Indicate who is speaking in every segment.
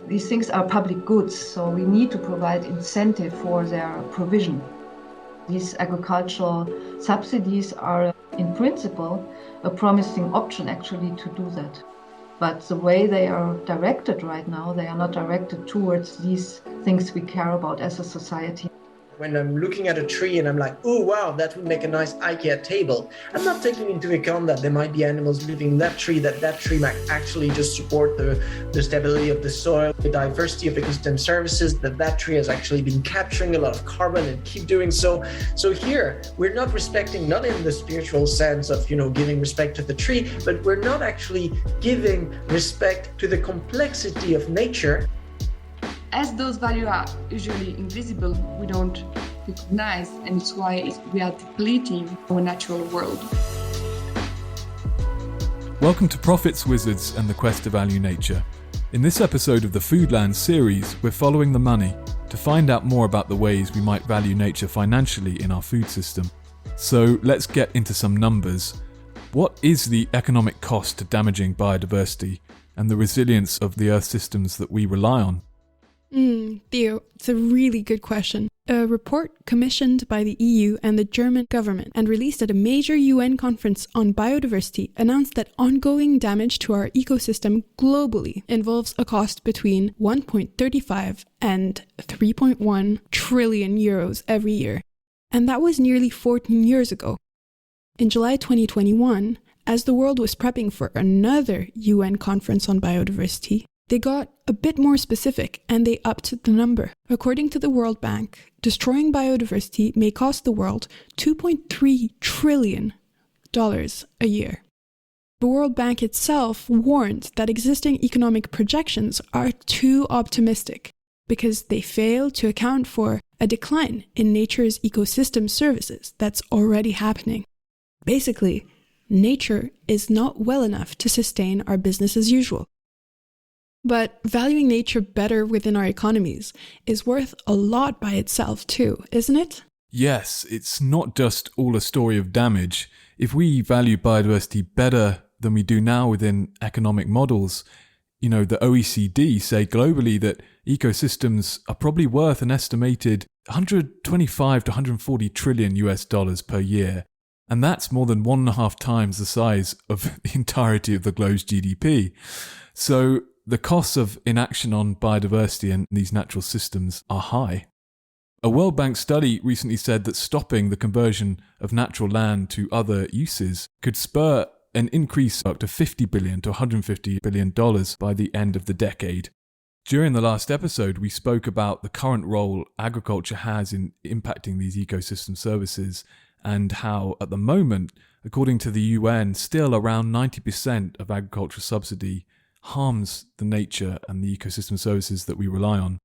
Speaker 1: These things are public goods, so we need to provide incentive for their provision. These agricultural subsidies are, in principle, a promising option actually to do that. But the way they are directed right now, they are not directed towards these things we care about as a society.
Speaker 2: When I'm looking at a tree and I'm like, oh, wow, that would make a nice IKEA table, I'm not taking into account that there might be animals living in that tree might actually just support the stability of the soil, the diversity of ecosystem services, that tree has actually been capturing a lot of carbon and keep doing so. So here, we're not respecting, not in the spiritual sense of, giving respect to the tree, but we're not actually giving respect to the complexity of nature.
Speaker 3: As those values are usually invisible, we don't recognize, and it's why we are depleting our natural world.
Speaker 4: Welcome to Profits Wizards and the Quest to Value Nature. In this episode of the Foodland series, we're following the money to find out more about the ways we might value nature financially in our food system. So let's get into some numbers. What is the economic cost to damaging biodiversity and the resilience of the Earth systems that we rely on?
Speaker 5: Theo, it's a really good question. A report commissioned by the EU and the German government and released at a major UN conference on biodiversity announced that ongoing damage to our ecosystem globally involves a cost between 1.35 and 3.1 trillion euros every year. And that was nearly 14 years ago. In July 2021, as the world was prepping for another UN conference on biodiversity, they got a bit more specific and they upped the number. According to the World Bank, destroying biodiversity may cost the world $2.3 trillion a year. The World Bank itself warned that existing economic projections are too optimistic because they fail to account for a decline in nature's ecosystem services that's already happening. Basically, nature is not well enough to sustain our business as usual. But valuing nature better within our economies is worth a lot by itself too, isn't it?
Speaker 4: Yes, it's not just all a story of damage. If we value biodiversity better than we do now within economic models, the OECD say globally that ecosystems are probably worth an estimated 125 to 140 trillion US dollars per year. And that's more than 1.5 times the size of the entirety of the globe's GDP. So the costs of inaction on biodiversity and these natural systems are high. A World Bank study recently said that stopping the conversion of natural land to other uses could spur an increase up to $50 billion to $150 billion by the end of the decade. During the last episode, we spoke about the current role agriculture has in impacting these ecosystem services and how, at the moment, according to the UN, still around 90% of agricultural subsidy harms the nature and the ecosystem services that we rely on.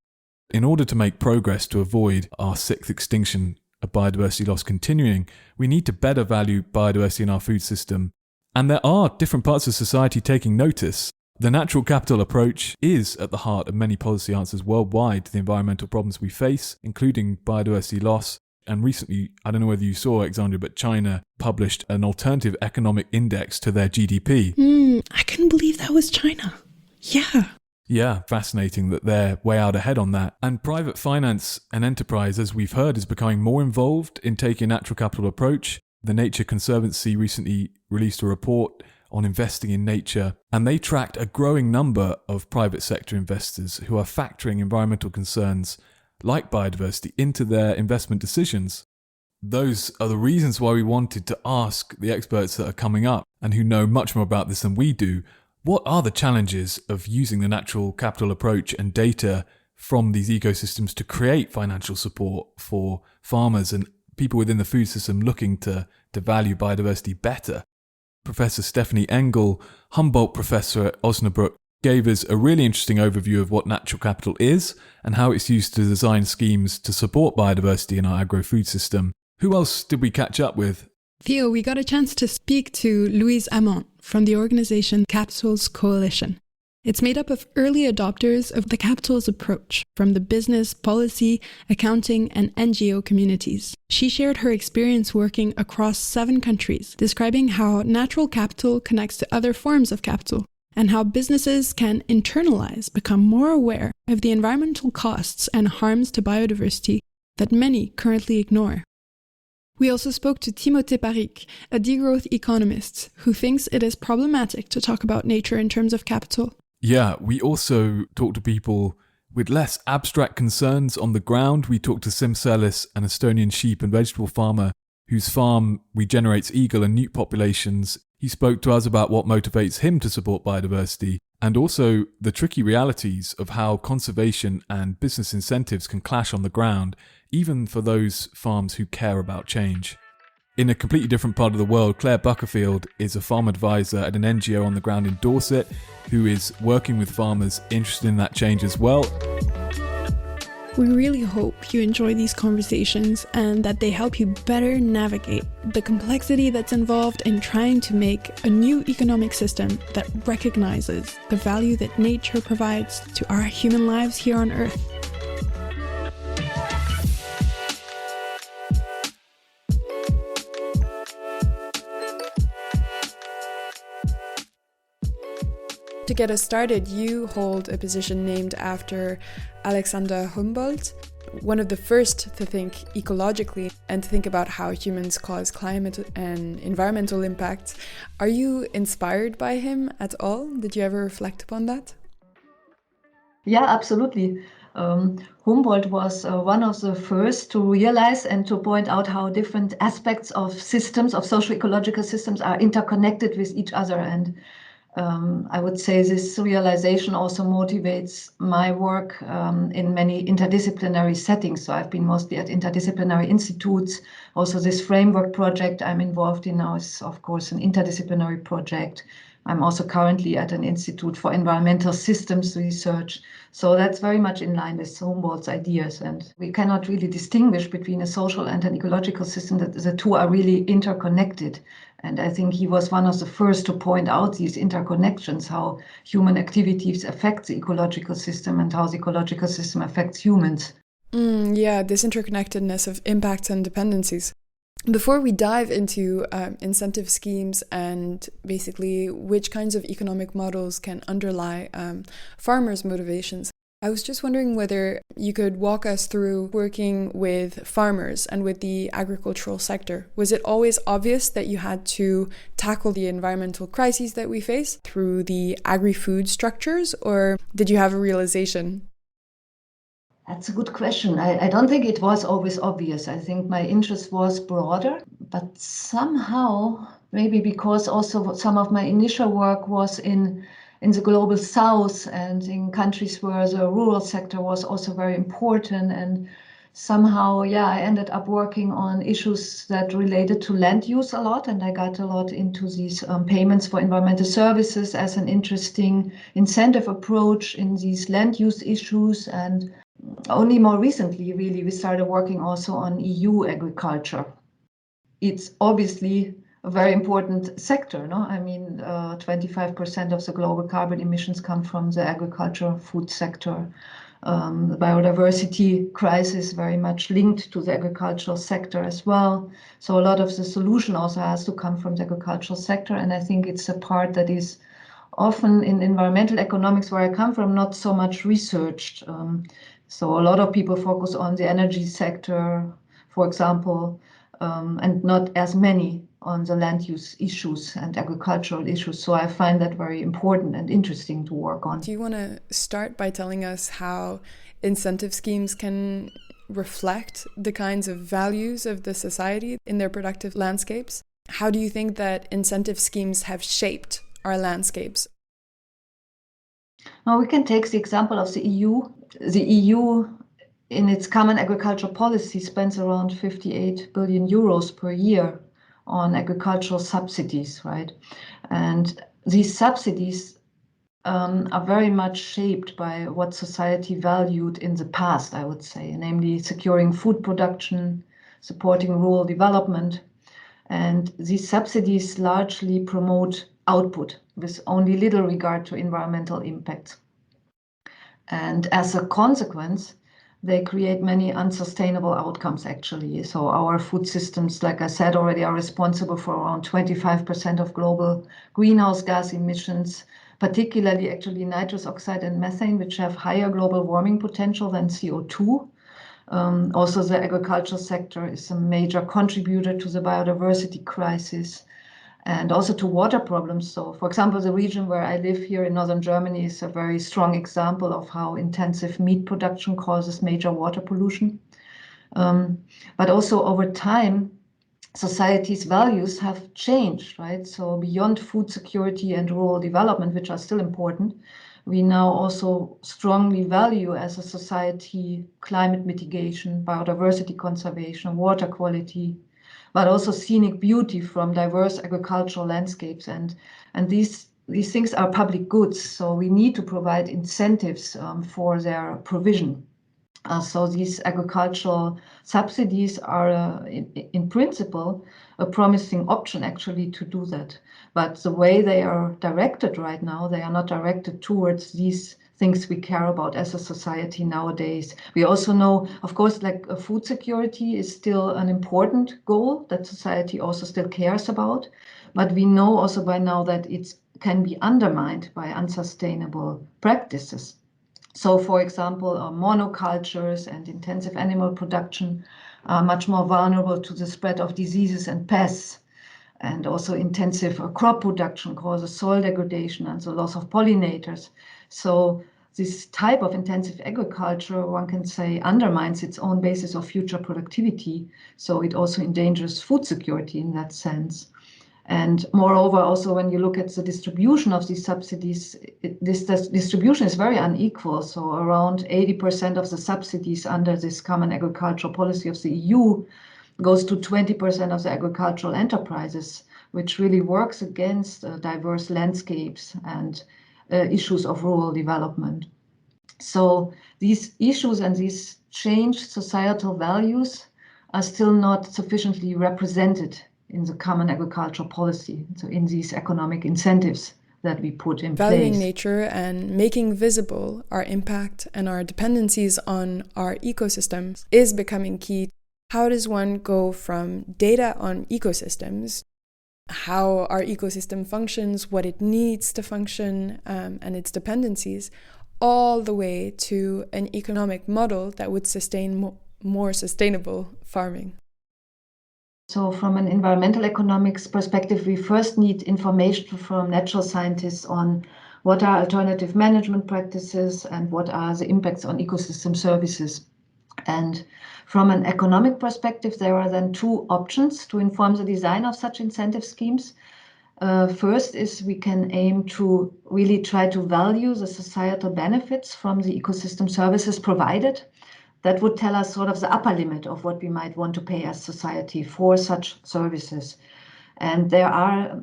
Speaker 4: In order to make progress to avoid our sixth extinction of biodiversity loss continuing, we need to better value biodiversity in our food system. And there are different parts of society taking notice. The natural capital approach is at the heart of many policy answers worldwide to the environmental problems we face, including biodiversity loss. And recently, I don't know whether you saw, Alexandra, but China published an alternative economic index to their GDP.
Speaker 5: I couldn't believe that was China. Yeah,
Speaker 4: fascinating that they're way out ahead on that. And private finance and enterprise, as we've heard, is becoming more involved in taking a natural capital approach. The Nature Conservancy recently released a report on investing in nature, and they tracked a growing number of private sector investors who are factoring environmental concerns like biodiversity into their investment decisions. Those are the reasons why we wanted to ask the experts that are coming up and who know much more about this than we do, what are the challenges of using the natural capital approach and data from these ecosystems to create financial support for farmers and people within the food system looking to value biodiversity better? Professor Stephanie Engel, Humboldt professor at Osnabrück, gave us a really interesting overview of what natural capital is and how it's used to design schemes to support biodiversity in our agro-food system. Who else did we catch up with?
Speaker 5: Theo, we got a chance to speak to Louise Amont from the organization Capitals Coalition. It's made up of early adopters of the capitals approach from the business, policy, accounting, and NGO communities. She shared her experience working across 7 countries, describing how natural capital connects to other forms of capital, and how businesses can internalize, become more aware of the environmental costs and harms to biodiversity that many currently ignore. We also spoke to Timothée Parikh, a degrowth economist, who thinks it is problematic to talk about nature in terms of capital.
Speaker 4: Yeah, we also talked to people with less abstract concerns on the ground. We talked to Sim Sellis, an Estonian sheep and vegetable farmer whose farm regenerates eagle and newt populations. He spoke to us about what motivates him to support biodiversity and also the tricky realities of how conservation and business incentives can clash on the ground, even for those farms who care about change. In a completely different part of the world, Claire Buckerfield is a farm advisor at an NGO on the ground in Dorset who is working with farmers interested in that change as well.
Speaker 5: We really hope you enjoy these conversations and that they help you better navigate the complexity that's involved in trying to make a new economic system that recognizes the value that nature provides to our human lives here on Earth. To get us started, you hold a position named after Alexander Humboldt, one of the first to think ecologically and to think about how humans cause climate and environmental impacts. Are you inspired by him at all? Did you ever reflect upon that?
Speaker 1: Yeah, absolutely. Humboldt was one of the first to realize and to point out how different aspects of systems, of socio-ecological systems, are interconnected with each other. And I would say this realization also motivates my work in many interdisciplinary settings. So I've been mostly at interdisciplinary institutes. Also, this framework project I'm involved in now is, of course, an interdisciplinary project. I'm also currently at an Institute for Environmental Systems Research. So that's very much in line with Humboldt's ideas. And we cannot really distinguish between a social and an ecological system, that the two are really interconnected. And I think he was one of the first to point out these interconnections, how human activities affect the ecological system and how the ecological system affects humans.
Speaker 5: Yeah, this interconnectedness of impacts and dependencies. Before we dive into incentive schemes and basically which kinds of economic models can underlie farmers' motivations, I was just wondering whether you could walk us through working with farmers and with the agricultural sector. Was it always obvious that you had to tackle the environmental crises that we face through the agri-food structures, or did you have a realization?
Speaker 1: That's a good question. I don't think it was always obvious. I think my interest was broader, but somehow, maybe because also some of my initial work was in the global south and in countries where the rural sector was also very important. And somehow, I ended up working on issues that related to land use a lot. And I got a lot into these payments for environmental services as an interesting incentive approach in these land use issues. And only more recently, really, we started working also on EU agriculture. It's obviously a very important sector, no? I mean, 25% of the global carbon emissions come from the agriculture food sector. The biodiversity crisis very much linked to the agricultural sector as well. So a lot of the solution also has to come from the agricultural sector. And I think it's a part that is often in environmental economics, where I come from, not so much researched. So a lot of people focus on the energy sector, for example, and not as many on the land use issues and agricultural issues. So I find that very important and interesting to work on.
Speaker 5: Do you want to start by telling us how incentive schemes can reflect the kinds of values of the society in their productive landscapes? How do you think that incentive schemes have shaped our landscapes?
Speaker 1: Now we can take the example of the EU. The EU, in its common agricultural policy, spends around 58 billion euros per year on agricultural subsidies, right? And these subsidies are very much shaped by what society valued in the past, I would say, namely securing food production, supporting rural development. And these subsidies largely promote output with only little regard to environmental impacts. And as a consequence, they create many unsustainable outcomes, actually. So our food systems, like I said already, are responsible for around 25% of global greenhouse gas emissions. particularly actually nitrous oxide and methane, which have higher global warming potential than CO2. Also, the agricultural sector is a major contributor to the biodiversity crisis and also to water problems. So, for example, the region where I live here in northern Germany is a very strong example of how intensive meat production causes major water pollution. But also over time, society's values have changed, right? So beyond food security and rural development, which are still important, we now also strongly value as a society climate mitigation, biodiversity conservation, water quality, but also scenic beauty from diverse agricultural landscapes. And these things are public goods, so we need to provide incentives for their provision. So these agricultural subsidies are, in principle, a promising option actually to do that. But the way they are directed right now, they are not directed towards these things we care about as a society nowadays. We also know, of course, like food security is still an important goal that society also still cares about. But we know also by now that it can be undermined by unsustainable practices. So, for example, monocultures and intensive animal production are much more vulnerable to the spread of diseases and pests. And also intensive crop production causes soil degradation and the loss of pollinators. So this type of intensive agriculture, one can say, undermines its own basis of future productivity. So it also endangers food security in that sense. And moreover, also when you look at the distribution of these subsidies, this distribution is very unequal. So around 80% of the subsidies under this common agricultural policy of the EU goes to 20% of the agricultural enterprises, which really works against diverse landscapes and issues of rural development. So these issues and these changed societal values are still not sufficiently represented in the common agricultural policy, so in these economic incentives that we put in
Speaker 5: Valuing
Speaker 1: place.
Speaker 5: nature and making visible our impact and our dependencies on our ecosystems is becoming key. How does one go from data on ecosystems, how our ecosystem functions, what it needs to function, and its dependencies, all the way to an economic model that would sustain more sustainable farming?
Speaker 1: So from an environmental economics perspective, we first need information from natural scientists on what are alternative management practices and what are the impacts on ecosystem services. And from an economic perspective, there are then two options to inform the design of such incentive schemes. First is we can aim to really try to value the societal benefits from the ecosystem services provided. That would tell us sort of the upper limit of what we might want to pay as society for such services. And there are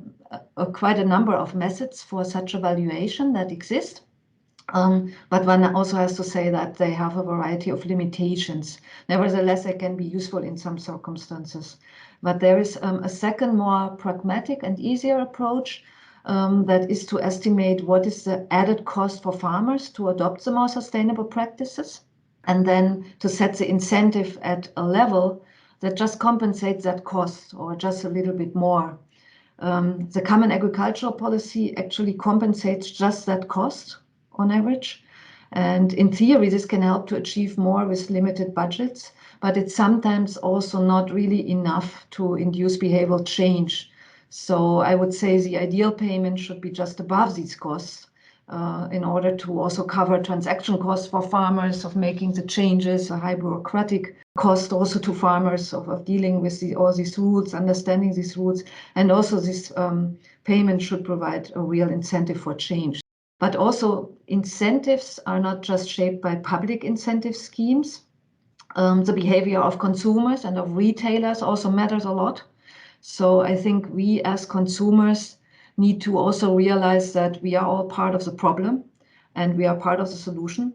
Speaker 1: quite a number of methods for such evaluation that exist. But one also has to say that they have a variety of limitations. Nevertheless, they can be useful in some circumstances. But there is a second, more pragmatic and easier approach that is to estimate what is the added cost for farmers to adopt the more sustainable practices, and then to set the incentive at a level that just compensates that cost or just a little bit more. The common agricultural policy actually compensates just that cost on average. And in theory, this can help to achieve more with limited budgets, but it's sometimes also not really enough to induce behavioral change. So I would say the ideal payment should be just above these costs in order to also cover transaction costs for farmers of making the changes, a high bureaucratic cost also to farmers of dealing with all these rules, understanding these rules, and also this payment should provide a real incentive for change. But also incentives are not just shaped by public incentive schemes. The behavior of consumers and of retailers also matters a lot. So I think we as consumers need to also realize that we are all part of the problem and we are part of the solution.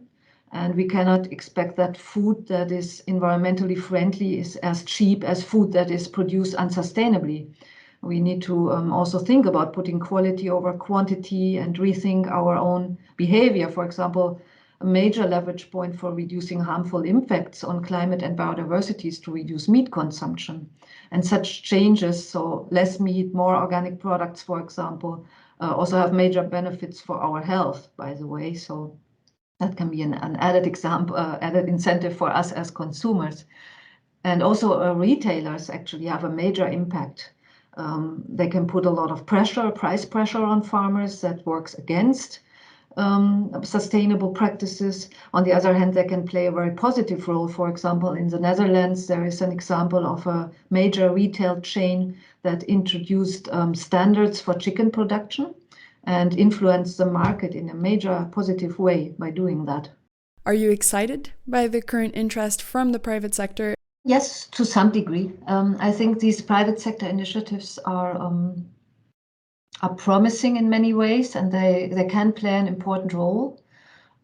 Speaker 1: And we cannot expect that food that is environmentally friendly is as cheap as food that is produced unsustainably. We need to also think about putting quality over quantity and rethink our own behavior. For example, a major leverage point for reducing harmful impacts on climate and biodiversity is to reduce meat consumption. And such changes, so less meat, more organic products, for example, also have major benefits for our health, by the way. So that can be an added example, added incentive for us as consumers. And also retailers actually have a major impact. They can put a lot of pressure, price pressure on farmers that works against sustainable practices. On the other hand, they can play a very positive role. For example, in the Netherlands, there is an example of a major retail chain that introduced standards for chicken production and influenced the market in a major positive way by doing that.
Speaker 5: Are you excited by the current interest from the private sector?
Speaker 1: Yes, to some degree. I think these private sector initiatives are promising in many ways, and they can play an important role.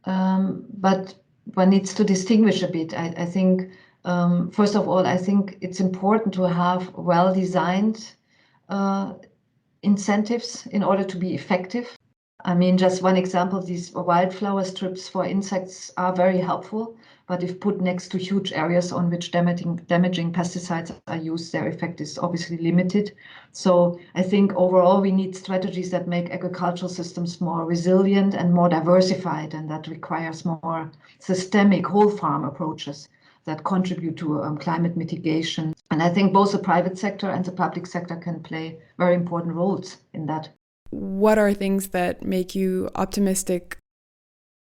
Speaker 1: But one needs to distinguish a bit. I think, first of all, I think it's important to have well-designed incentives in order to be effective. I mean, just one example, these wildflower strips for insects are very helpful, but if put next to huge areas on which damaging pesticides are used, their effect is obviously limited. So I think overall we need strategies that make agricultural systems more resilient and more diversified, and that requires more systemic whole farm approaches that contribute to climate mitigation. And I think both the private sector and the public sector can play very important roles in that.
Speaker 5: What are things that make you optimistic?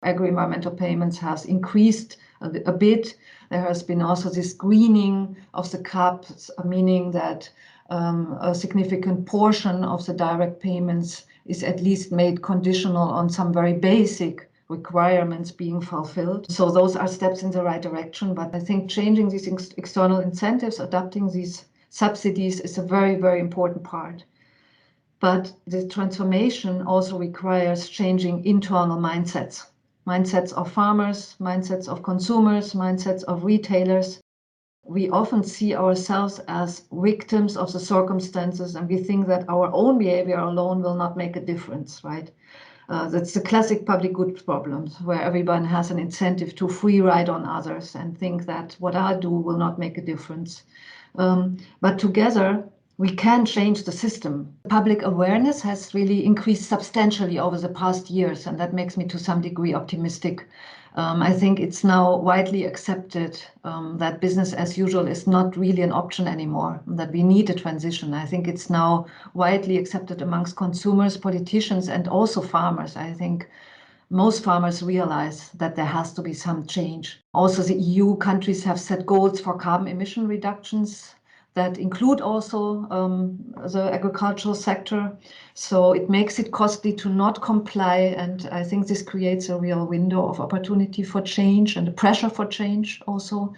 Speaker 1: Agro-environmental payments has increased a bit. There has been also this greening of the CAP, meaning that a significant portion of the direct payments is at least made conditional on some very basic requirements being fulfilled. So those are steps in the right direction. But I think changing these external incentives, adapting these subsidies is a very, very important part. But the transformation also requires changing internal mindsets. Mindsets of farmers, mindsets of consumers, mindsets of retailers. We often see ourselves as victims of the circumstances, and we think that our own behavior alone will not make a difference, right? That's the classic public goods problems, where everyone has an incentive to free ride on others and think that what I do will not make a difference. But together, we can change the system. Public awareness has really increased substantially over the past years, and that makes me to some degree optimistic. I think it's now widely accepted that business as usual is not really an option anymore, that we need a transition. I think it's now widely accepted amongst consumers, politicians, and also farmers. I think most farmers realize that there has to be some change. Also, the EU countries have set goals for carbon emission reductions that include also the agricultural sector. So it makes it costly to not comply. And I think this creates a real window of opportunity for change and the pressure for change also.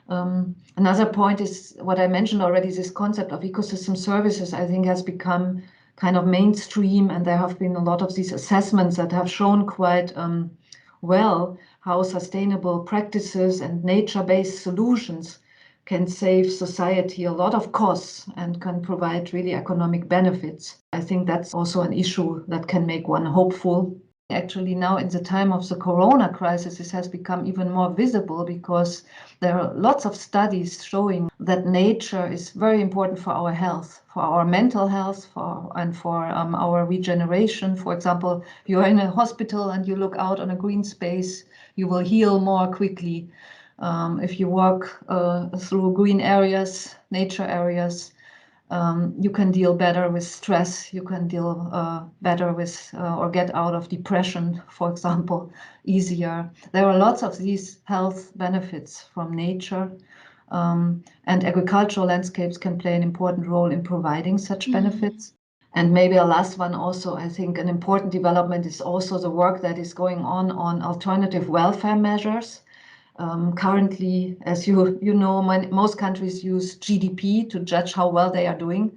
Speaker 1: Another point is what I mentioned already, this concept of ecosystem services, I think has become kind of mainstream. And there have been a lot of these assessments that have shown quite well how sustainable practices and nature-based solutions can save society a lot of costs and can provide really economic benefits. I think that's also an issue that can make one hopeful. Actually, now in the time of the corona crisis, this has become even more visible because there are lots of studies showing that nature is very important for our health, for our mental health, and for our regeneration. For example, you're in a hospital and you look out on a green space, you will heal more quickly. If you walk through green areas, nature areas, you can deal better with stress, you can deal better with or get out of depression, for example, easier. There are lots of these health benefits from nature, and agricultural landscapes can play an important role in providing such benefits. And maybe a last one also, I think an important development is also the work that is going on alternative welfare measures. Currently, as you know, most countries use GDP to judge how well they are doing,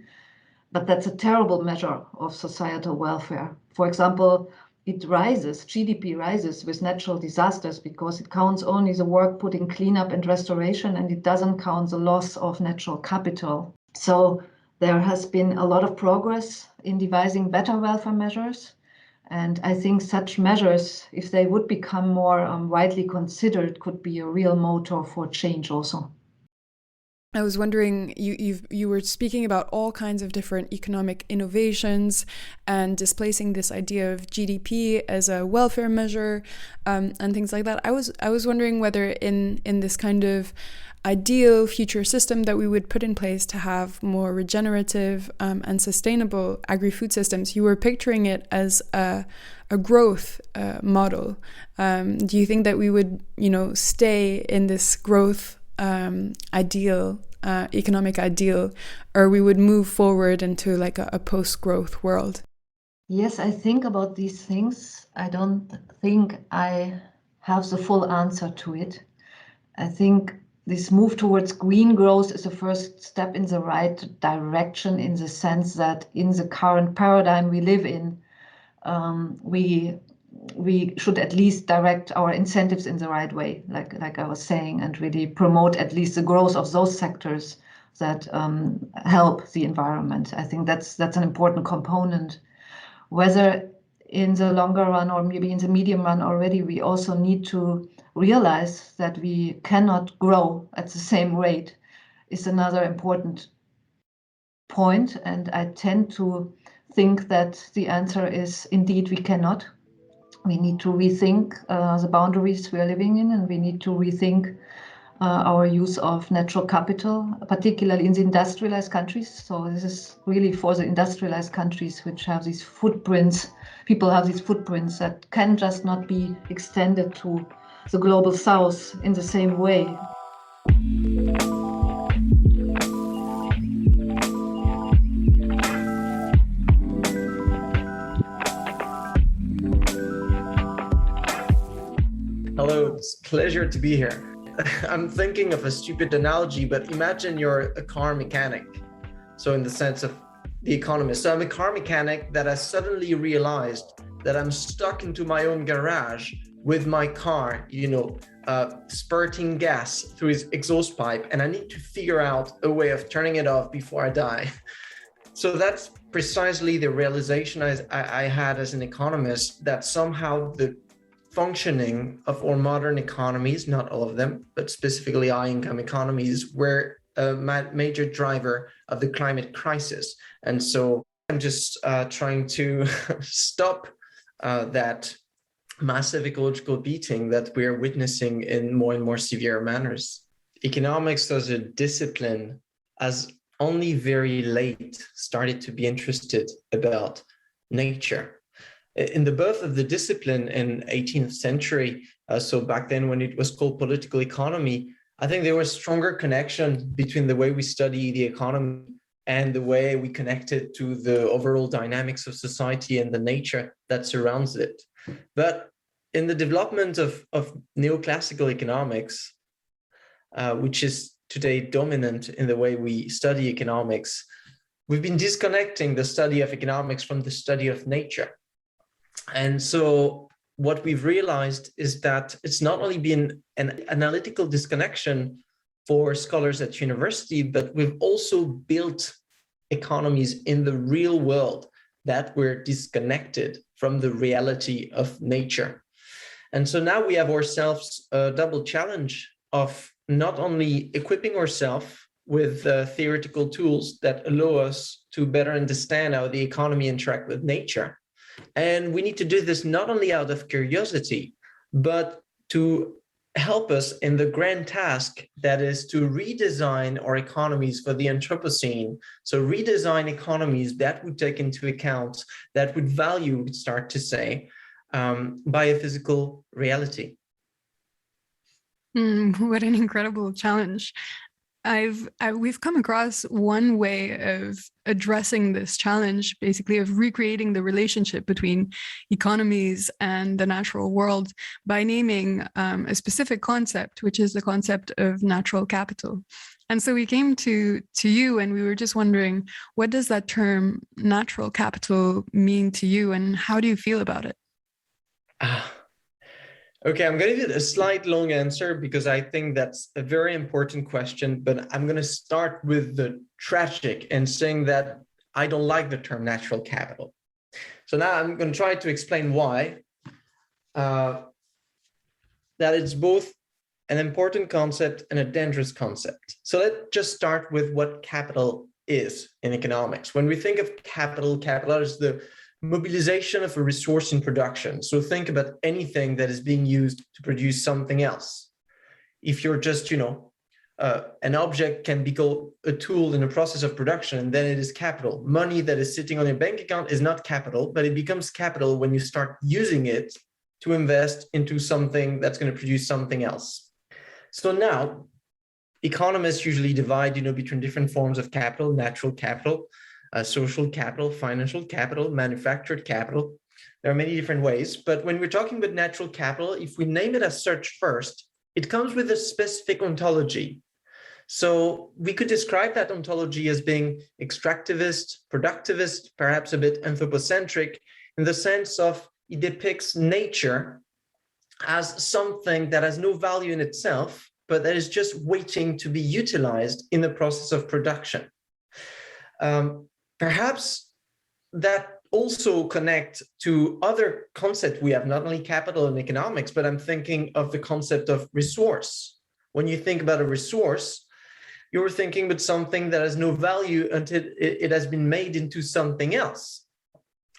Speaker 1: but that's a terrible measure of societal welfare. For example, GDP rises with natural disasters because it counts only the work put in cleanup and restoration, and it doesn't count the loss of natural capital. So there has been a lot of progress in devising better welfare measures. And I think such measures, if they would become more widely considered, could be a real motor for change also.
Speaker 5: I was wondering, you were speaking about all kinds of different economic innovations and displacing this idea of GDP as a welfare measure, and things like that. I was wondering whether in this kind of ideal future system that we would put in place to have more regenerative and sustainable agri-food systems, you were picturing it as a growth model. Do you think that we would, stay in this growth ideal, economic ideal, or we would move forward into like a post-growth world?
Speaker 1: Yes, I think about these things. I don't think I have the full answer to it. I think this move towards green growth is a first step in the right direction, in the sense that in the current paradigm we live in, we should at least direct our incentives in the right way, like I was saying, and really promote at least the growth of those sectors that help the environment. I think that's an important component. Whether in the longer run or maybe in the medium run already, we also need to realize that we cannot grow at the same rate is another important point. And I tend to think that the answer is indeed we cannot. We need to rethink the boundaries we are living in, and we need to rethink our use of natural capital, particularly in the industrialized countries. So this is really for the industrialized countries which have these footprints. People have these footprints that can just not be extended to the global south in the same way.
Speaker 2: Hello, it's a pleasure to be here. I'm thinking of a stupid analogy, but imagine you're a car mechanic. So in the sense of the economist. So I'm a car mechanic that has suddenly realized that I'm stuck into my own garage with my car, spurting gas through its exhaust pipe, and I need to figure out a way of turning it off before I die. So that's precisely the realization I had as an economist, that somehow the functioning of our modern economies, not all of them, but specifically high-income economies, were a major driver of the climate crisis. And so I'm just trying to stop that massive ecological beating that we're witnessing in more and more severe manners. Economics as a discipline has only very late started to be interested about nature. In the birth of the discipline in 18th century, so back then when it was called political economy, I think there was stronger connection between the way we study the economy and the way we connect it to the overall dynamics of society and the nature that surrounds it. But in the development of neoclassical economics, which is today dominant in the way we study economics, we've been disconnecting the study of economics from the study of nature. And so what we've realized is that it's not only been an analytical disconnection for scholars at university, but we've also built economies in the real world that were disconnected from the reality of nature. And so now we have ourselves a double challenge of not only equipping ourselves with theoretical tools that allow us to better understand how the economy interacts with nature. And we need to do this not only out of curiosity, but to help us in the grand task that is to redesign our economies for the Anthropocene. So redesign economies that would take into account, that would value, we'd start to say, biophysical reality.
Speaker 5: What an incredible challenge. We've come across one way of addressing this challenge, basically of recreating the relationship between economies and the natural world by naming a specific concept, which is the concept of natural capital. And so we came to you and we were just wondering, what does that term natural capital mean to you and how do you feel about it?
Speaker 2: Okay, I'm going to give it a slight long answer because I think that's a very important question, but I'm going to start with the tragic and saying that I don't like the term natural capital. So now I'm going to try to explain why. That it's both an important concept and a dangerous concept. So let's just start with what capital is in economics. When we think of capital, capital is the mobilization of a resource in production. So think about anything that is being used to produce something else. If you're just, an object can be called a tool in a process of production, and then it is capital. Money that is sitting on your bank account is not capital, but it becomes capital when you start using it to invest into something that's going to produce something else. So now, economists usually divide, between different forms of capital: natural capital, social capital, financial capital, manufactured capital. There are many different ways, but when we're talking about natural capital, if we name it as such first, it comes with a specific ontology. So we could describe that ontology as being extractivist, productivist, perhaps a bit anthropocentric, in the sense of it depicts nature as something that has no value in itself, but that is just waiting to be utilized in the process of production. Perhaps that also connect to other concepts we have, not only capital and economics, but I'm thinking of the concept of resource. When you think about a resource, you're thinking about something that has no value until it has been made into something else.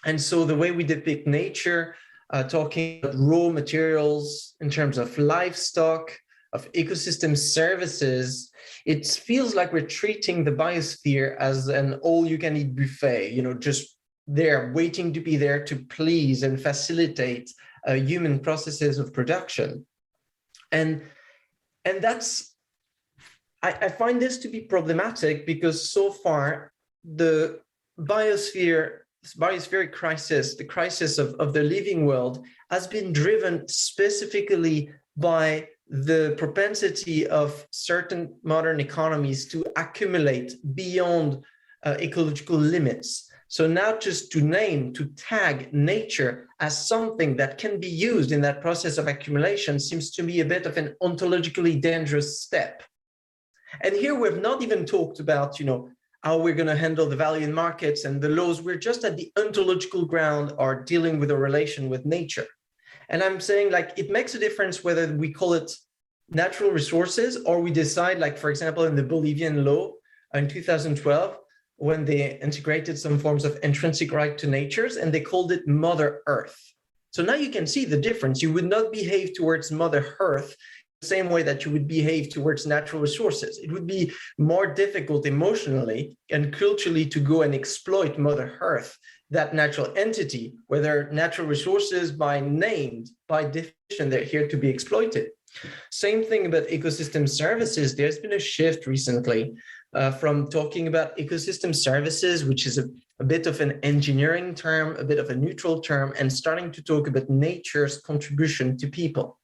Speaker 2: And so the way we depict nature, talking about raw materials in terms of livestock, of ecosystem services, it feels like we're treating the biosphere as an all-you-can-eat buffet, just there, waiting to be there to please and facilitate human processes of production. And that's, I find this to be problematic because so far the biospheric crisis, the crisis of the living world, has been driven specifically by the propensity of certain modern economies to accumulate beyond ecological limits. So now just to tag nature as something that can be used in that process of accumulation seems to me a bit of an ontologically dangerous step. And here we've not even talked about, how we're going to handle the value in markets and the laws. We're just at the ontological ground or dealing with a relation with nature. And I'm saying, it makes a difference whether we call it natural resources or we decide, for example, in the Bolivian law in 2012, when they integrated some forms of intrinsic right to natures, and they called it Mother Earth. So now you can see the difference. You would not behave towards Mother Earth the same way that you would behave towards natural resources. It would be more difficult emotionally and culturally to go and exploit Mother Earth, that natural entity, whether natural resources by definition, they're here to be exploited. Same thing about ecosystem services. There's been a shift recently from talking about ecosystem services, which is a bit of an engineering term, a bit of a neutral term, and starting to talk about nature's contribution to people.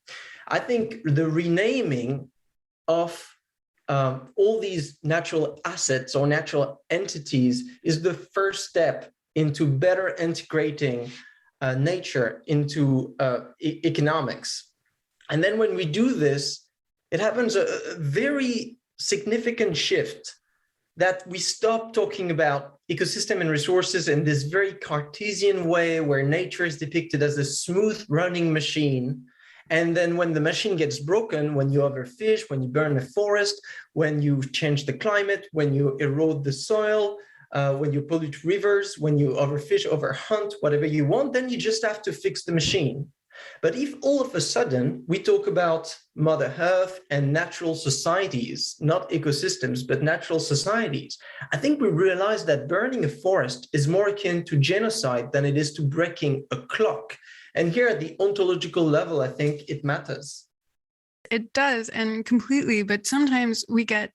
Speaker 2: I think the renaming of all these natural assets or natural entities is the first step into better integrating nature into economics. And then when we do this, it happens a very significant shift that we stop talking about ecosystem and resources in this very Cartesian way where nature is depicted as a smooth running machine. And then when the machine gets broken, when you overfish, when you burn a forest, when you change the climate, when you erode the soil, when you pollute rivers, when you overfish, overhunt, whatever you want, then you just have to fix the machine. But if all of a sudden we talk about Mother Earth and natural societies, not ecosystems, but natural societies, I think we realize that burning a forest is more akin to genocide than it is to breaking a clock. And here at the ontological level, I think it matters.
Speaker 5: It does, and completely, but sometimes we get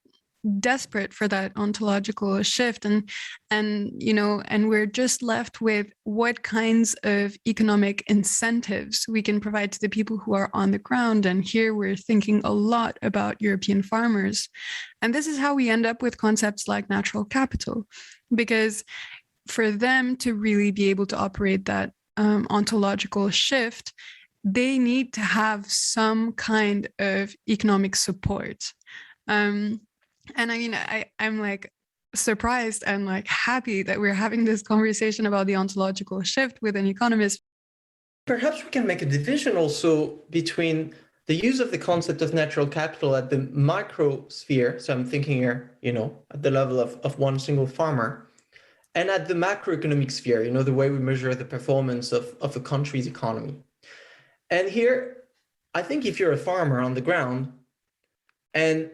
Speaker 5: desperate for that ontological shift and we're just left with what kinds of economic incentives we can provide to the people who are on the ground. And here we're thinking a lot about European farmers. And this is how we end up with concepts like natural capital, because for them to really be able to operate that ontological shift, they need to have some kind of economic support. And I mean, I'm surprised and happy that we're having this conversation about the ontological shift with an economist.
Speaker 2: Perhaps we can make a division also between the use of the concept of natural capital at the microsphere, so I'm thinking here, at the level of one single farmer, and at the macroeconomic sphere, the way we measure the performance of a country's economy. And here, I think if you're a farmer on the ground and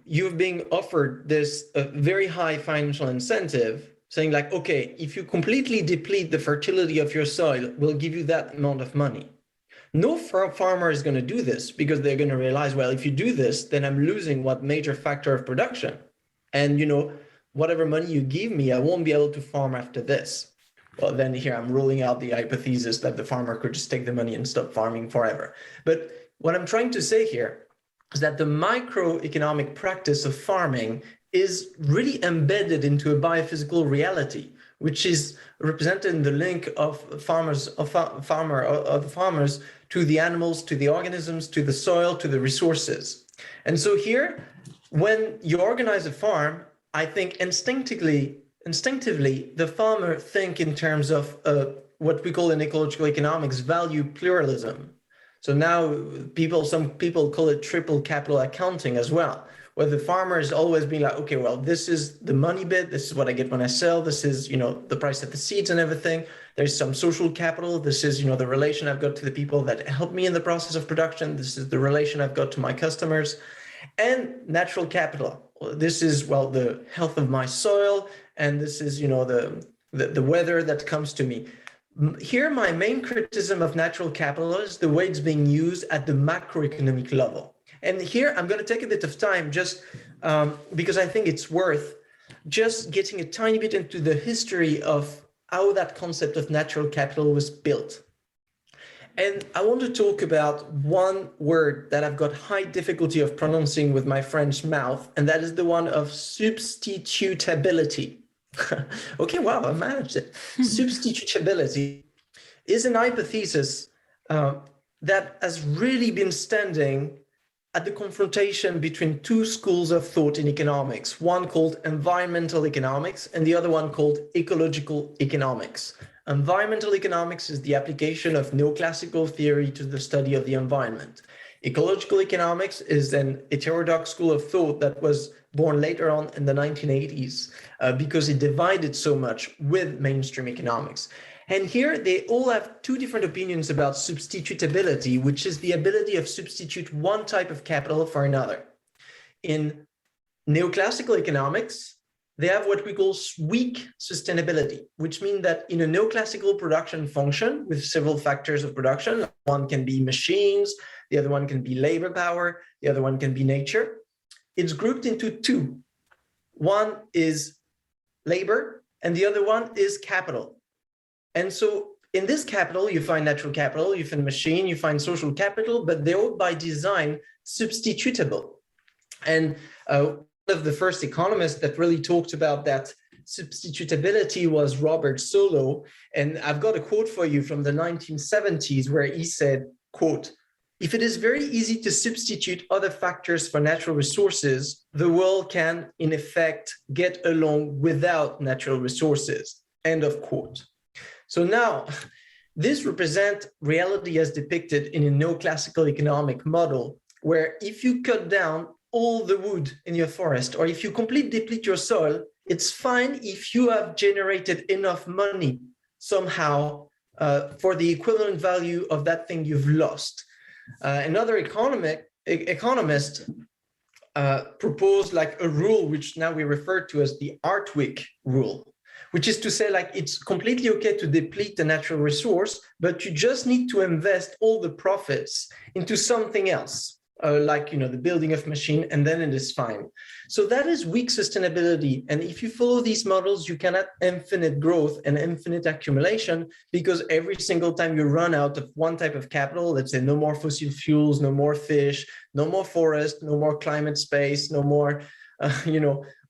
Speaker 2: you're being offered this very high financial incentive, saying like, okay, if you completely deplete the fertility of your soil, we'll give you that amount of money. No farmer is going to do this because they're going to realize, well, if you do this, then I'm losing what major factor of production. And, whatever money you give me, I won't be able to farm after this. Well, then here I'm ruling out the hypothesis that the farmer could just take the money and stop farming forever. But what I'm trying to say here is that the microeconomic practice of farming is really embedded into a biophysical reality, which is represented in the link of the farmers to the animals, to the organisms, to the soil, to the resources. And so here, when you organize a farm, I think instinctively, the farmer think in terms of what we call in ecological economics, value pluralism. So now some people call it triple capital accounting as well, where the farmer is always being like, okay, well, this is the money bit, this is what I get when I sell, this is, the price of the seeds and everything. There's some social capital, this is, the relation I've got to the people that help me in the process of production, this is the relation I've got to my customers, and natural capital. This is, well, the health of my soil, and this is, the weather that comes to me. Here, my main criticism of natural capital is the way it's being used at the macroeconomic level. And here, I'm going to take a bit of time just because I think it's worth just getting a tiny bit into the history of how that concept of natural capital was built. And I want to talk about one word that I've got high difficulty of pronouncing with my French mouth, and that is the one of substitutability. Okay, wow, I managed it. Substitutability is an hypothesis that has really been standing at the confrontation between two schools of thought in economics, one called environmental economics and the other one called ecological economics. Environmental economics is the application of neoclassical theory to the study of the environment. Ecological economics is an heterodox school of thought that was born later on in the 1980s because it divided so much with mainstream economics. And here they all have two different opinions about substitutability, which is the ability of substitute one type of capital for another. In neoclassical economics, they have what we call weak sustainability, which means that in a neoclassical production function with several factors of production, one can be machines, the other one can be labor power, the other one can be nature. It's grouped into two. One is labor and the other one is capital. And so in this capital, you find natural capital, you find machine, you find social capital, but they're all by design substitutable. And one of the first economists that really talked about that substitutability was Robert Solow. And I've got a quote for you from the 1970s where he said, quote, "If it is very easy to substitute other factors for natural resources, the world can, in effect, get along without natural resources." End of quote. So now, this represents reality as depicted in a neoclassical economic model, where if you cut down all the wood in your forest, or if you completely deplete your soil, it's fine if you have generated enough money somehow for the equivalent value of that thing you've lost. Another economist proposed like a rule, which now we refer to as the Hartwig rule, which is to say like it's completely okay to deplete the natural resource, but you just need to invest all the profits into something else. Like, the building of machine, and then it is fine. So that is weak sustainability. And if you follow these models, you cannot infinite growth and infinite accumulation, because every single time you run out of one type of capital, let's say no more fossil fuels, no more fish, no more forest, no more climate space, no more,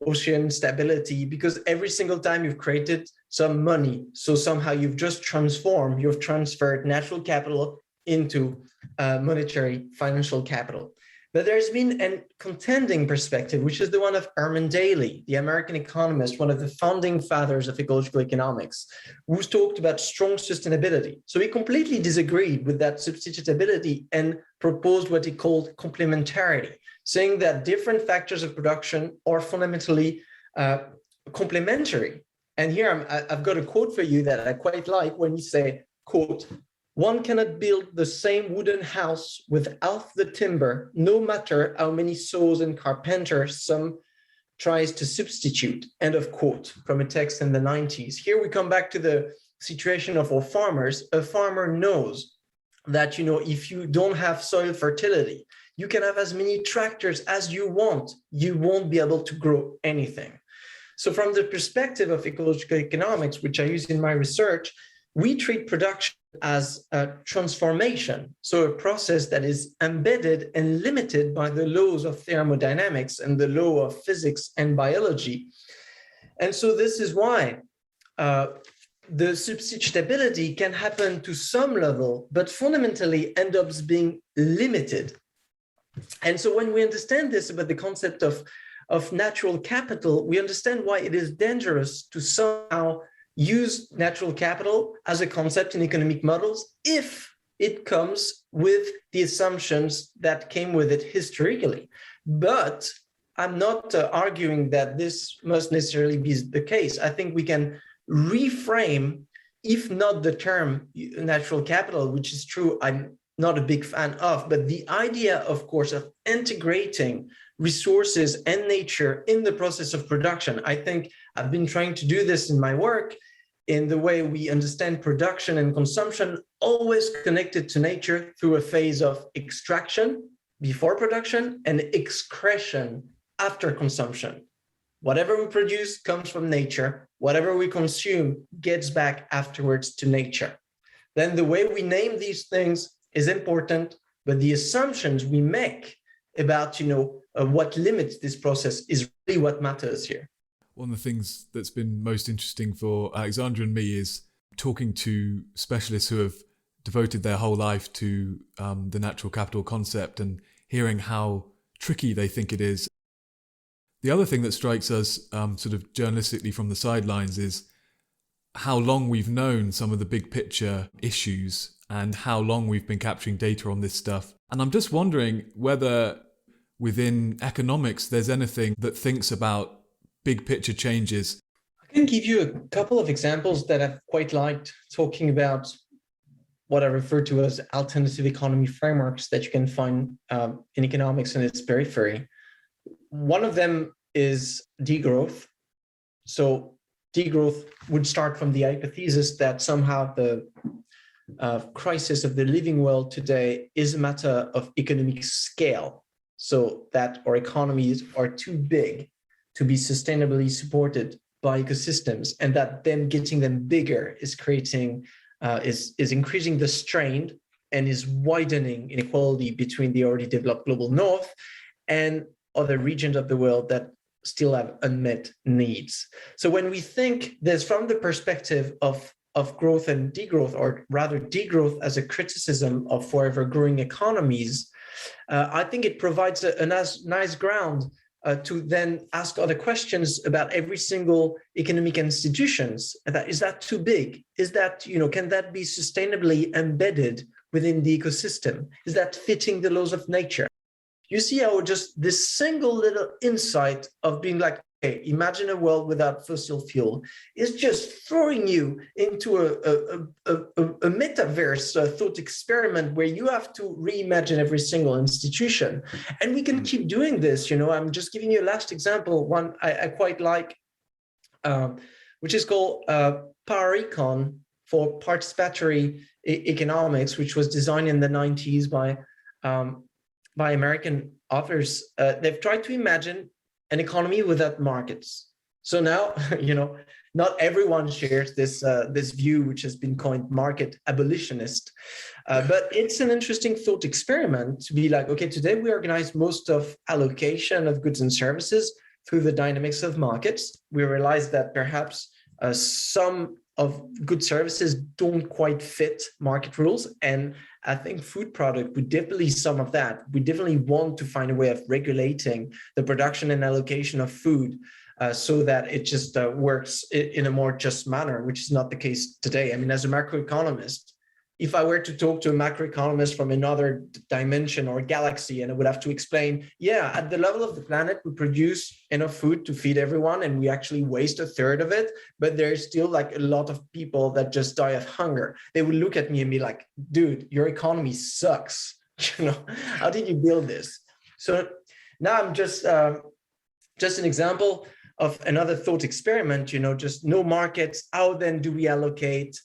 Speaker 2: ocean stability, because every single time you've created some money. So somehow you've transferred natural capital into monetary financial capital. But there's been a contending perspective, which is the one of Herman Daly, the American economist, one of the founding fathers of ecological economics, who's talked about strong sustainability. So he completely disagreed with that substitutability and proposed what he called complementarity, saying that different factors of production are fundamentally complementary. And here I've got a quote for you that I quite like when you say, quote, "One cannot build the same wooden house without the timber, no matter how many saws and carpenters some tries to substitute," end of quote, from a text in the 90s. Here we come back to the situation of our farmers. A farmer knows that, if you don't have soil fertility, you can have as many tractors as you want. You won't be able to grow anything. So from the perspective of ecological economics, which I use in my research, we treat production as a transformation, so a process that is embedded and limited by the laws of thermodynamics and the law of physics and biology. And so this is why the substitutability can happen to some level, but fundamentally end up being limited. And so when we understand this about the concept of natural capital, we understand why it is dangerous to somehow use natural capital as a concept in economic models if it comes with the assumptions that came with it historically. But I'm not arguing that this must necessarily be the case. I think we can reframe, if not the term natural capital, which is true, I'm not a big fan of, but the idea, of course, of integrating resources and nature in the process of production. I think I've been trying to do this in my work in the way we understand production and consumption, always connected to nature through a phase of extraction before production and excretion after consumption. Whatever we produce comes from nature. Whatever we consume gets back afterwards to nature. Then the way we name these things is important, but the assumptions we make about, what limits this process is really what matters here.
Speaker 4: One of the things that's been most interesting for Alexandra and me is talking to specialists who have devoted their whole life to the natural capital concept and hearing how tricky they think it is. The other thing that strikes us sort of journalistically from the sidelines is how long we've known some of the big picture issues and how long we've been capturing data on this stuff. And I'm just wondering whether within economics there's anything that thinks about big picture changes.
Speaker 2: I can give you a couple of examples that I've quite liked, talking about what I refer to as alternative economy frameworks that you can find in economics and its periphery. One of them is degrowth. So degrowth would start from the hypothesis that somehow the crisis of the living world today is a matter of economic scale, so that our economies are too big to be sustainably supported by ecosystems, and that them getting them bigger is creating, is increasing the strain and is widening inequality between the already developed global north and other regions of the world that still have unmet needs. So when we think this from the perspective of growth and degrowth, or rather degrowth as a criticism of forever growing economies, I think it provides a nice ground to then ask other questions about every single economic institutions. Is that too big? Is that, can that be sustainably embedded within the ecosystem? Is that fitting the laws of nature? You see how just this single little insight of being like, okay, imagine a world without fossil fuel is just throwing you into a metaverse thought experiment where you have to reimagine every single institution. And we can keep doing this. I'm just giving you a last example, one I quite like, which is called Power Econ for Participatory Economics, which was designed in the 90s by American authors. They've tried to imagine an economy without markets. So now, not everyone shares this view, which has been coined market abolitionist. But it's an interesting thought experiment to be like, okay, today we organize most of allocation of goods and services through the dynamics of markets. We realize that perhaps some of good services don't quite fit market rules. And I think food product would definitely some of that. We definitely want to find a way of regulating the production and allocation of food so that it just works in a more just manner, which is not the case today. I mean, as a macroeconomist, if I were to talk to a macroeconomist from another dimension or galaxy, and I would have to explain, yeah, at the level of the planet, we produce enough food to feed everyone, and we actually waste a third of it, but there's still like a lot of people that just die of hunger. They would look at me and be like, dude, your economy sucks. How did you build this? So now I'm just an example of another thought experiment, just no markets. How then do we allocate?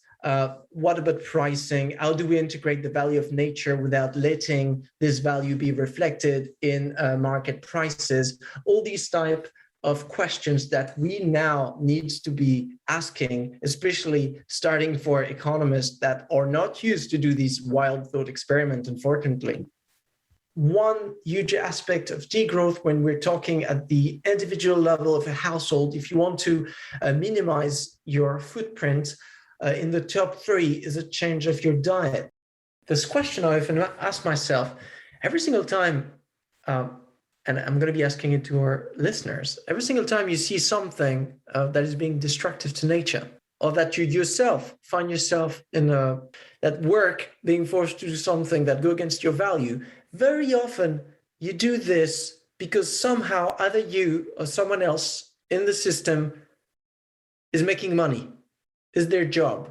Speaker 2: What about pricing? How do we integrate the value of nature without letting this value be reflected in market prices? All these type of questions that we now need to be asking, especially starting for economists that are not used to do these wild thought experiments, unfortunately. One huge aspect of degrowth when we're talking at the individual level of a household, if you want to minimize your footprint, in the top 3 is a change of your diet. This question I often ask myself every single time, and I'm going to be asking it to our listeners, every single time you see something that is being destructive to nature, or that you yourself find yourself in that work being forced to do something that go against your value, very often you do this because somehow either you or someone else in the system is making money. Is their job.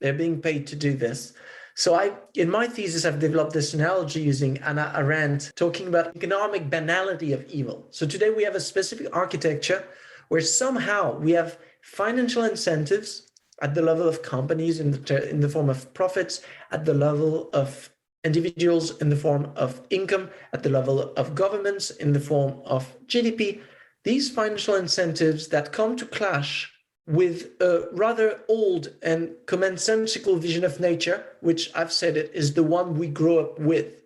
Speaker 2: They're being paid to do this. So in my thesis, I've developed this analogy using Hannah Arendt, talking about economic banality of evil. So today we have a specific architecture where somehow we have financial incentives at the level of companies in the form of profits, at the level of individuals in the form of income, at the level of governments in the form of GDP. These financial incentives that come to clash with a rather old and commonsensical vision of nature, which I've said it is the one we grow up with.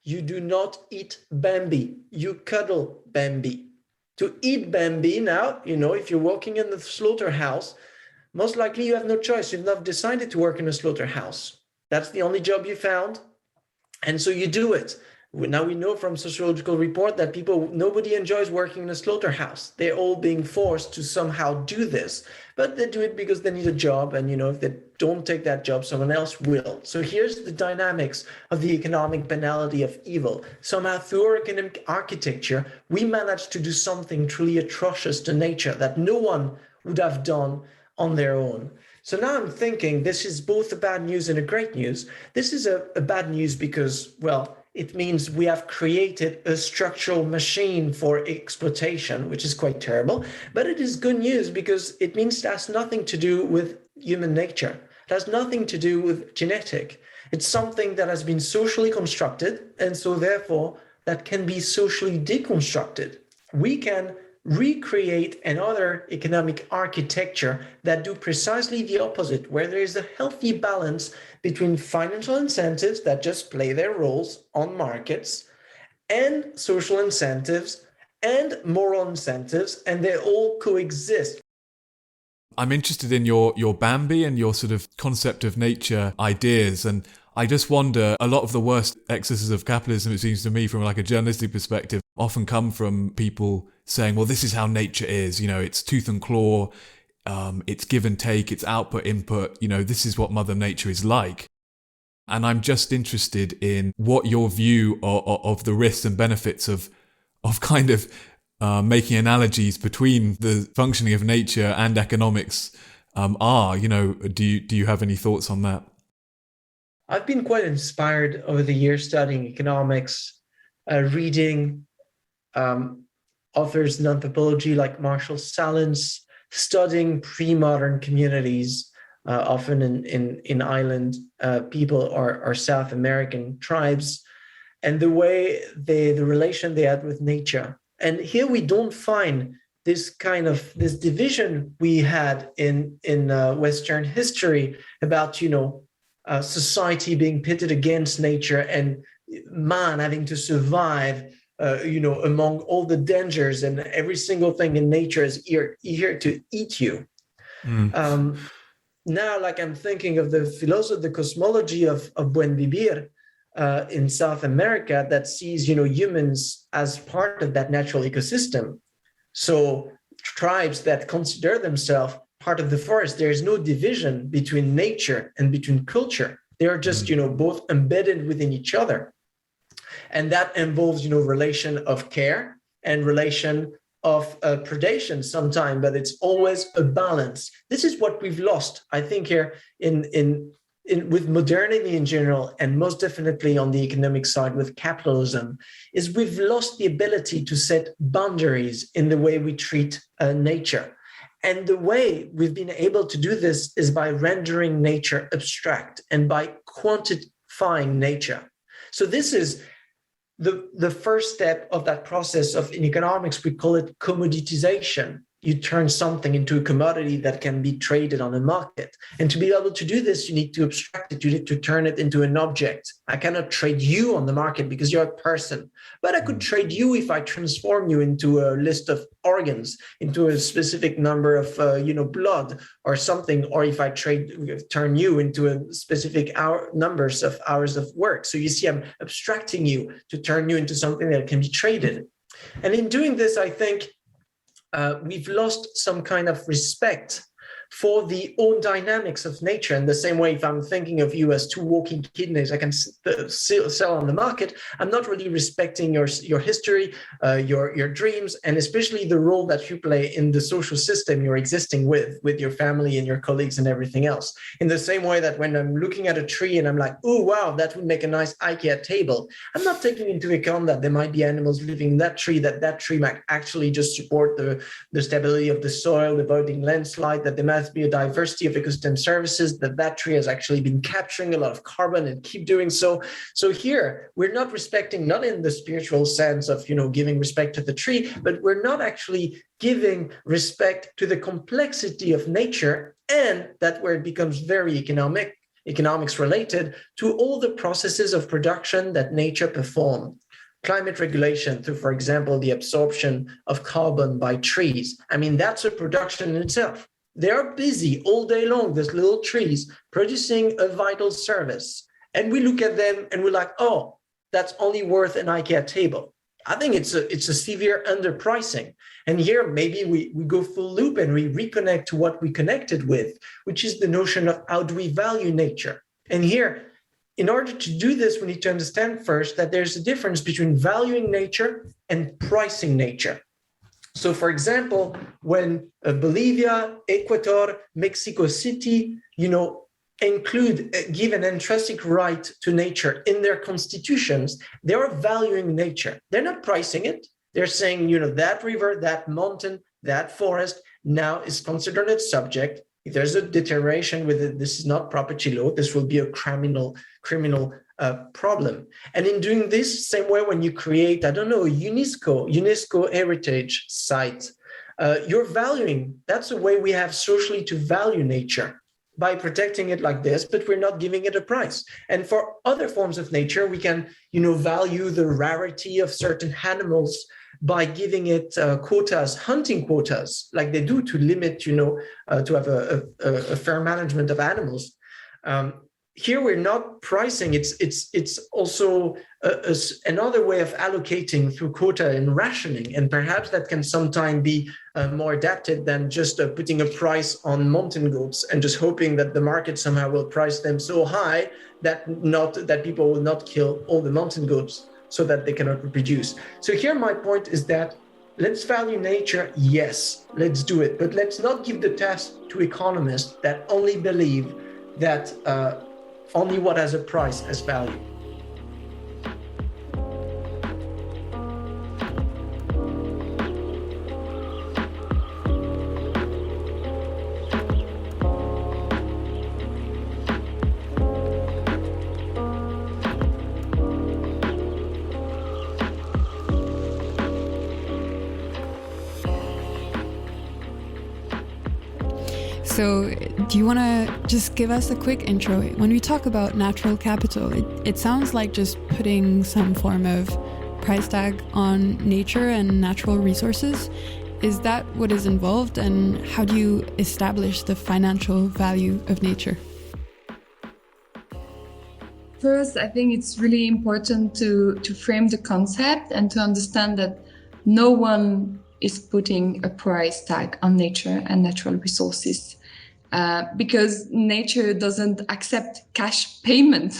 Speaker 2: You do not eat Bambi, you cuddle Bambi. To eat Bambi now, if you're working in the slaughterhouse, most likely you have no choice. You've not decided to work in a slaughterhouse. That's the only job you found. And so you do it. Now we know from sociological report that nobody enjoys working in a slaughterhouse. They're all being forced to somehow do this, but they do it because they need a job. And, if they don't take that job, someone else will. So here's the dynamics of the economic banality of evil. Somehow through our economic architecture, we managed to do something truly atrocious to nature that no one would have done on their own. So now I'm thinking this is both a bad news and a great news. This is a bad news because, it means we have created a structural machine for exploitation, which is quite terrible. But it is good news because it means it has nothing to do with human nature. It has nothing to do with genetic. It's something that has been socially constructed, and so therefore that can be socially deconstructed. We can recreate another economic architecture that do precisely the opposite, where there is a healthy balance between financial incentives that just play their roles on markets and social incentives and moral incentives, and they all coexist.
Speaker 4: I'm interested in your Bambi and your sort of concept of nature ideas, and I just wonder, a lot of the worst excesses of capitalism, it seems to me, from like a journalistic perspective, often come from people saying, well, this is how nature is, it's tooth and claw, it's give and take, it's output, input, this is what Mother Nature is like. And I'm just interested in what your view of the risks and benefits of kind of making analogies between the functioning of nature and economics are. Do you have any thoughts on that?
Speaker 2: I've been quite inspired over the years studying economics, reading authors in anthropology like Marshall Sahlins, studying pre-modern communities, often in island people or South American tribes, and the way the relation they had with nature. And here we don't find this division we had in Western history about society being pitted against nature and man having to survive among all the dangers, and every single thing in nature is here to eat you. Now, I'm thinking of the philosophy, the cosmology of Buen Vivir, in South America that sees, humans as part of that natural ecosystem. So tribes that consider themselves part of the forest, there is no division between nature and between culture. They are just, both embedded within each other. And that involves, relation of care and relation of predation sometimes, but it's always a balance. This is what we've lost, I think, here in with modernity in general, and most definitely on the economic side with capitalism, is we've lost the ability to set boundaries in the way we treat nature. And the way we've been able to do this is by rendering nature abstract and by quantifying nature. So this is the first step of that process of, in economics, we call it commoditization. You turn something into a commodity that can be traded on a market. And to be able to do this, you need to abstract it. You need to turn it into an object. I cannot trade you on the market because you're a person, but I could trade you if I transform you into a list of organs, into a specific number of, blood or something, or if I turn you into a specific numbers of hours of work. So you see, I'm abstracting you to turn you into something that can be traded. And in doing this, I think, we've lost some kind of respect for the own dynamics of nature. In the same way, if I'm thinking of you as two walking kidneys I can sell on the market, I'm not really respecting your history, your dreams, and especially the role that you play in the social system you're existing with your family and your colleagues and everything else. In the same way that when I'm looking at a tree and I'm like, oh, wow, that would make a nice IKEA table, I'm not taking into account that there might be animals living in that tree might actually just support the stability of the soil, avoiding landslide, that there might be a diversity of ecosystem services, that tree has actually been capturing a lot of carbon and keep doing so. So here, we're not respecting, not in the spiritual sense of, giving respect to the tree, but we're not actually giving respect to the complexity of nature, and that where it becomes very economics related to all the processes of production that nature performs. Climate regulation through, for example, the absorption of carbon by trees. I mean, that's a production in itself. They are busy all day long, these little trees, producing a vital service. And we look at them and we're like, oh, that's only worth an IKEA table. I think it's a severe underpricing. And here, maybe we go full loop and we reconnect to what we connected with, which is the notion of how do we value nature. And here, in order to do this, we need to understand first that there's a difference between valuing nature and pricing nature. So, for example, when Bolivia, Ecuador, Mexico City, give an intrinsic right to nature in their constitutions, they are valuing nature. They're not pricing it. They're saying, that river, that mountain, that forest now is considered a subject. If there's a deterioration with it, this is not property law. This will be a criminal problem. And in doing this, same way when you create, UNESCO heritage site, you're valuing, that's a way we have socially to value nature by protecting it like this, but we're not giving it a price. And for other forms of nature, we can, value the rarity of certain animals by giving it quotas, hunting quotas, like they do to limit, to have a fair management of animals. Here we're not pricing. It's also another way of allocating through quota and rationing, and perhaps that can sometimes be more adapted than just putting a price on mountain goats and just hoping that the market somehow will price them so high that people will not kill all the mountain goats so that they cannot reproduce. So here my point is that let's value nature. Yes, let's do it, but let's not give the task to economists that only believe that only what has a price has value.
Speaker 5: So do you want to just give us a quick intro? When we talk about natural capital, it sounds like just putting some form of price tag on nature and natural resources. Is that what is involved, and how do you establish the financial value of nature?
Speaker 3: First, I think it's really important to frame the concept and to understand that no one is putting a price tag on nature and natural resources because nature doesn't accept cash payment,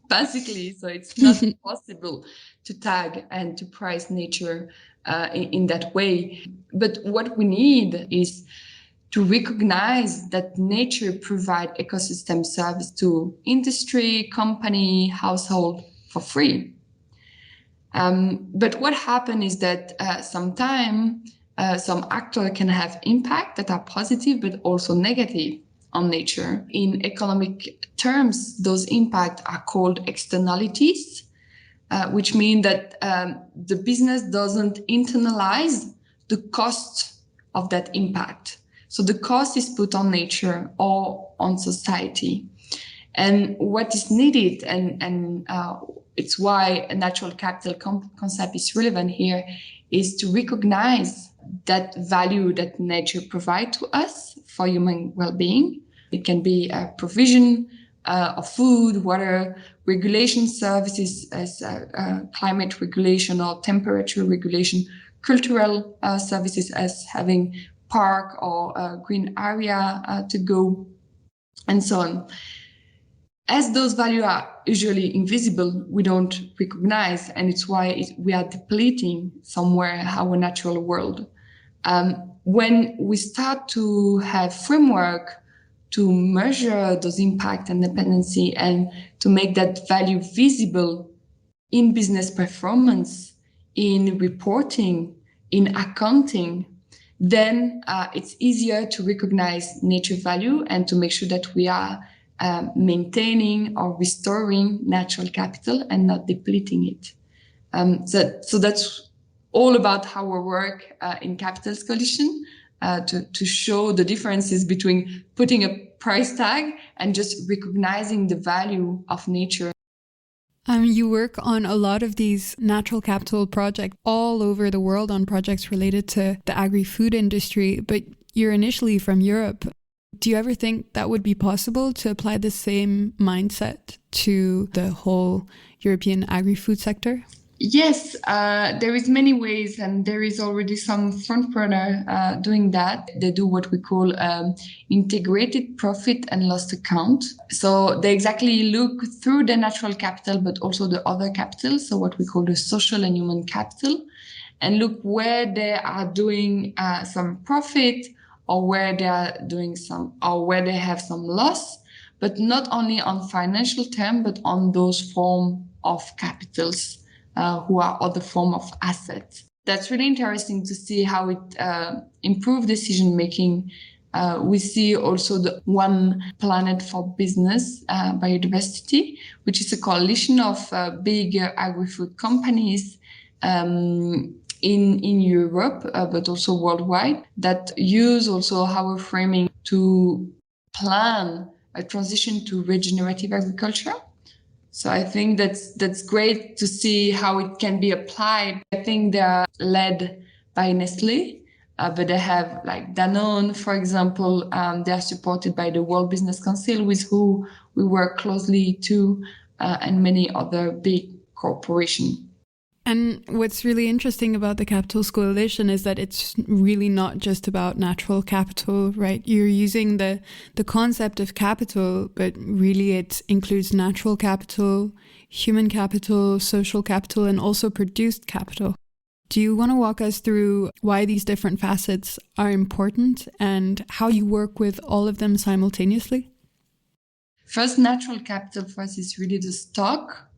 Speaker 3: basically. So it's not possible to tag and to price nature in that way. But what we need is to recognize that nature provides ecosystem service to industry, company, household for free. But what happens is that sometimes some actors can have impact that are positive but also negative on nature. In economic terms, those impacts are called externalities, which mean that the business doesn't internalize the cost of that impact. So the cost is put on nature or on society. And what is needed, and it's why a natural capital concept is relevant here, is to recognize that value that nature provides to us for human well-being. It can be a provision of food, water, regulation services as climate regulation or temperature regulation, cultural services as having park or a green area to go, and so on. As those values are usually invisible, we don't recognize, and it's why we are depleting somewhere our natural world. When we start to have framework to measure those impact and dependency and to make that value visible in business performance, in reporting, in accounting, then it's easier to recognize nature value and to make sure that we are maintaining or restoring natural capital and not depleting it. So that's all about our work in Capitals Coalition to show the differences between putting a price tag and just recognizing the value of nature.
Speaker 5: You work on a lot of these natural capital projects all over the world on projects related to the agri-food industry, but you're initially from Europe. Do you ever think that would be possible to apply the same mindset to the whole European agri-food sector?
Speaker 3: Yes, there is many ways, and there is already some front runner doing that. They do what we call integrated profit and loss account. So they exactly look through the natural capital, but also the other capital. So what we call the social and human capital, and look where they are doing some profit, or where they are doing some, or where they have some loss, but not only on financial term, but on those form of capitals. Who are other form of assets. That's really interesting to see how it improves decision making. We see also the One Planet for Business Biodiversity, which is a coalition of big agri-food companies in Europe, but also worldwide, that use also our framing to plan a transition to regenerative agriculture. So I think that's great to see how it can be applied. I think they are led by Nestlé, but they have like Danone, for example. They are supported by the World Business Council, with who we work closely too, and many other big corporations.
Speaker 5: And what's really interesting about the Capitals Coalition is that it's really not just about natural capital, right? You're using the concept of capital, but really it includes natural capital, human capital, social capital, and also produced capital. Do you want to walk us through why these different facets are important and how you work with all of them simultaneously?
Speaker 3: First, natural capital for us is really the stock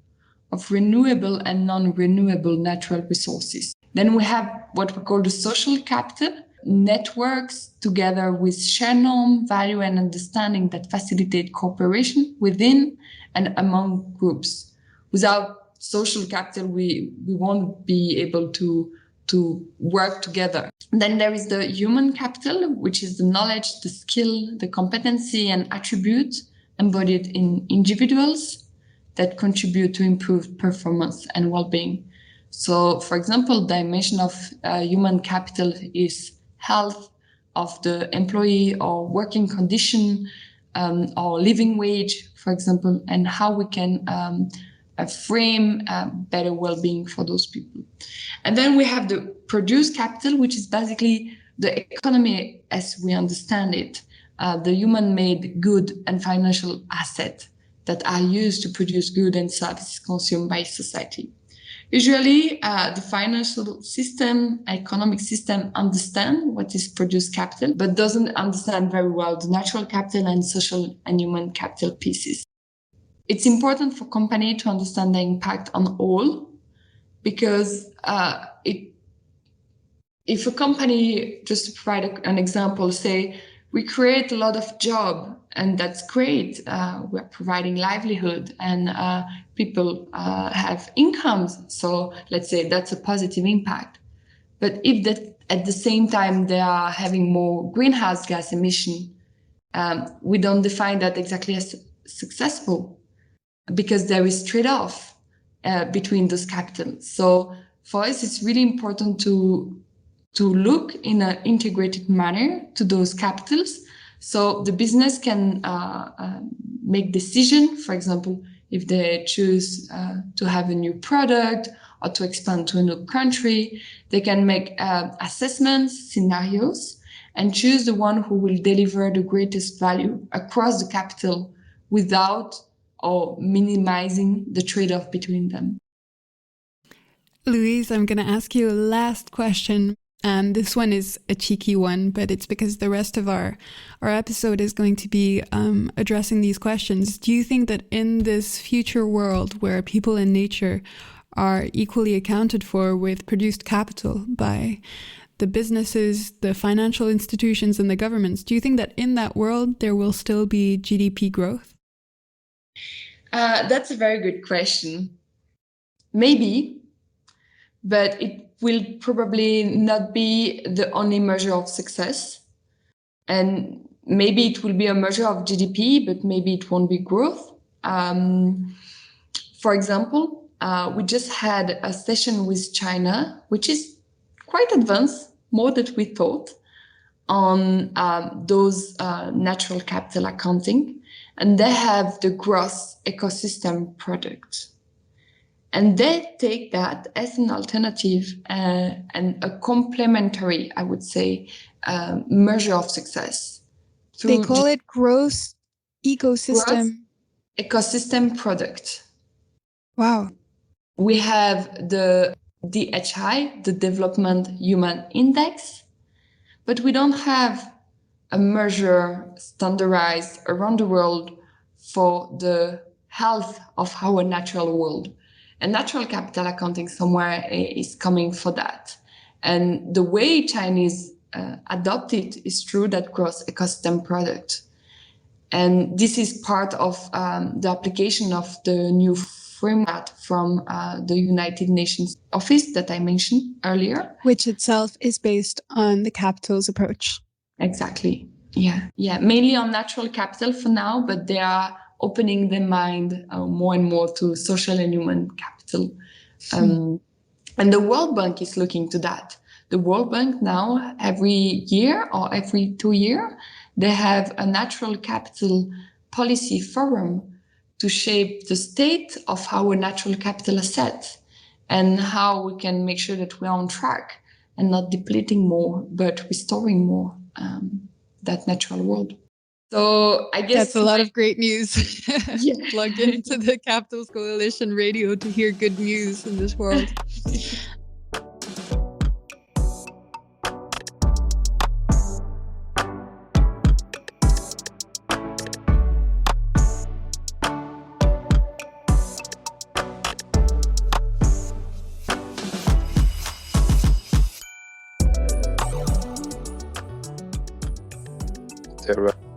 Speaker 3: of renewable and non-renewable natural resources. Then we have what we call the social capital, networks together with shared norm, value and understanding that facilitate cooperation within and among groups. Without social capital, we won't be able to work together. Then there is the human capital, which is the knowledge, the skill, the competency and attribute embodied in individuals that contribute to improved performance and well-being. So, for example, dimension of human capital is health of the employee or working condition, or living wage, for example, and how we can frame better well-being for those people. And then we have the produced capital, which is basically the economy as we understand it, the human-made good and financial asset that are used to produce goods and services consumed by society. Usually, the financial system, economic system understand what is produced capital, but doesn't understand very well the natural capital and social and human capital pieces. It's important for company to understand the impact on all, because if a company, just to provide an example, say, we create a lot of job, and that's great. We're providing livelihood, and people have incomes. So let's say that's a positive impact. But if that at the same time they are having more greenhouse gas emission, we don't define that exactly as successful, because there is trade-off between those capitals. So for us, it's really important to look in an integrated manner to those capitals, so the business can make decision. For example, if they choose to have a new product or to expand to a new country, they can make assessments, scenarios, and choose the one who will deliver the greatest value across the capital without or minimizing the trade-off between them.
Speaker 5: Louise, I'm going to ask you a last question. And this one is a cheeky one, but it's because the rest of our episode is going to be addressing these questions. Do you think that in this future world where people and nature are equally accounted for with produced capital by the businesses, the financial institutions, and the governments, do you think that in that world there will still be GDP growth?
Speaker 3: That's a very good question. Maybe, but it will probably not be the only measure of success. And maybe it will be a measure of GDP, but maybe it won't be growth. For example, we just had a session with China, which is quite advanced, more than we thought, on those natural capital accounting. And they have the gross ecosystem product. And they take that as an alternative and a complementary, I would say, measure of success.
Speaker 6: They call it gross ecosystem.
Speaker 3: Gross ecosystem product.
Speaker 6: Wow.
Speaker 3: We have the DHI, the Development Human Index, but we don't have a measure standardized around the world for the health of our natural world. And natural capital accounting somewhere is coming for that. And the way Chinese adopt it is through that gross ecosystem product. And this is part of the application of the new framework from the United Nations office that I mentioned earlier.
Speaker 6: Which itself is based on the capital's approach.
Speaker 3: Exactly. Yeah. Mainly on natural capital for now, but they are opening their mind more and more to social and human capital. And the World Bank is looking to that. The World Bank now, every year or every 2 years, they have a natural capital policy forum to shape the state of our natural capital assets and how we can make sure that we're on track and not depleting more, but restoring more that natural world. So I guess
Speaker 6: that's a lot of great news.
Speaker 3: Yeah.
Speaker 6: Plugged into the Capitals Coalition radio to hear good news in this world.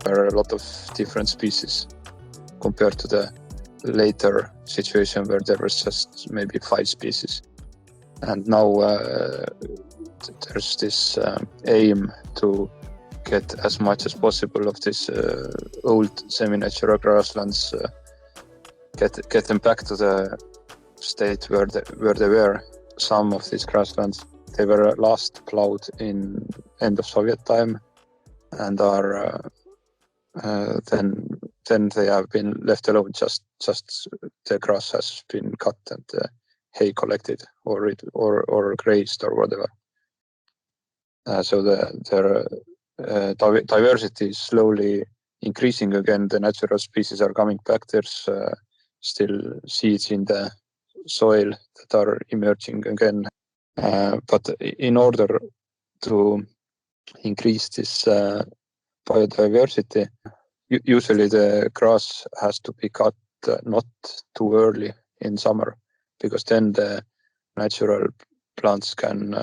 Speaker 7: There were a lot of different species compared to the later situation where there was just maybe 5 species. And now there's this aim to get as much as possible of this old semi-natural grasslands, get them back to the state where they were. Some of these grasslands, they were last plowed in end of Soviet time and are then then they have been left alone. Just the grass has been cut and hay collected or grazed or whatever. So their diversity is slowly increasing again. The natural species are coming back. There's still seeds in the soil that are emerging again. But in order to increase this biodiversity, usually the grass has to be cut not too early in summer, because then the natural plants can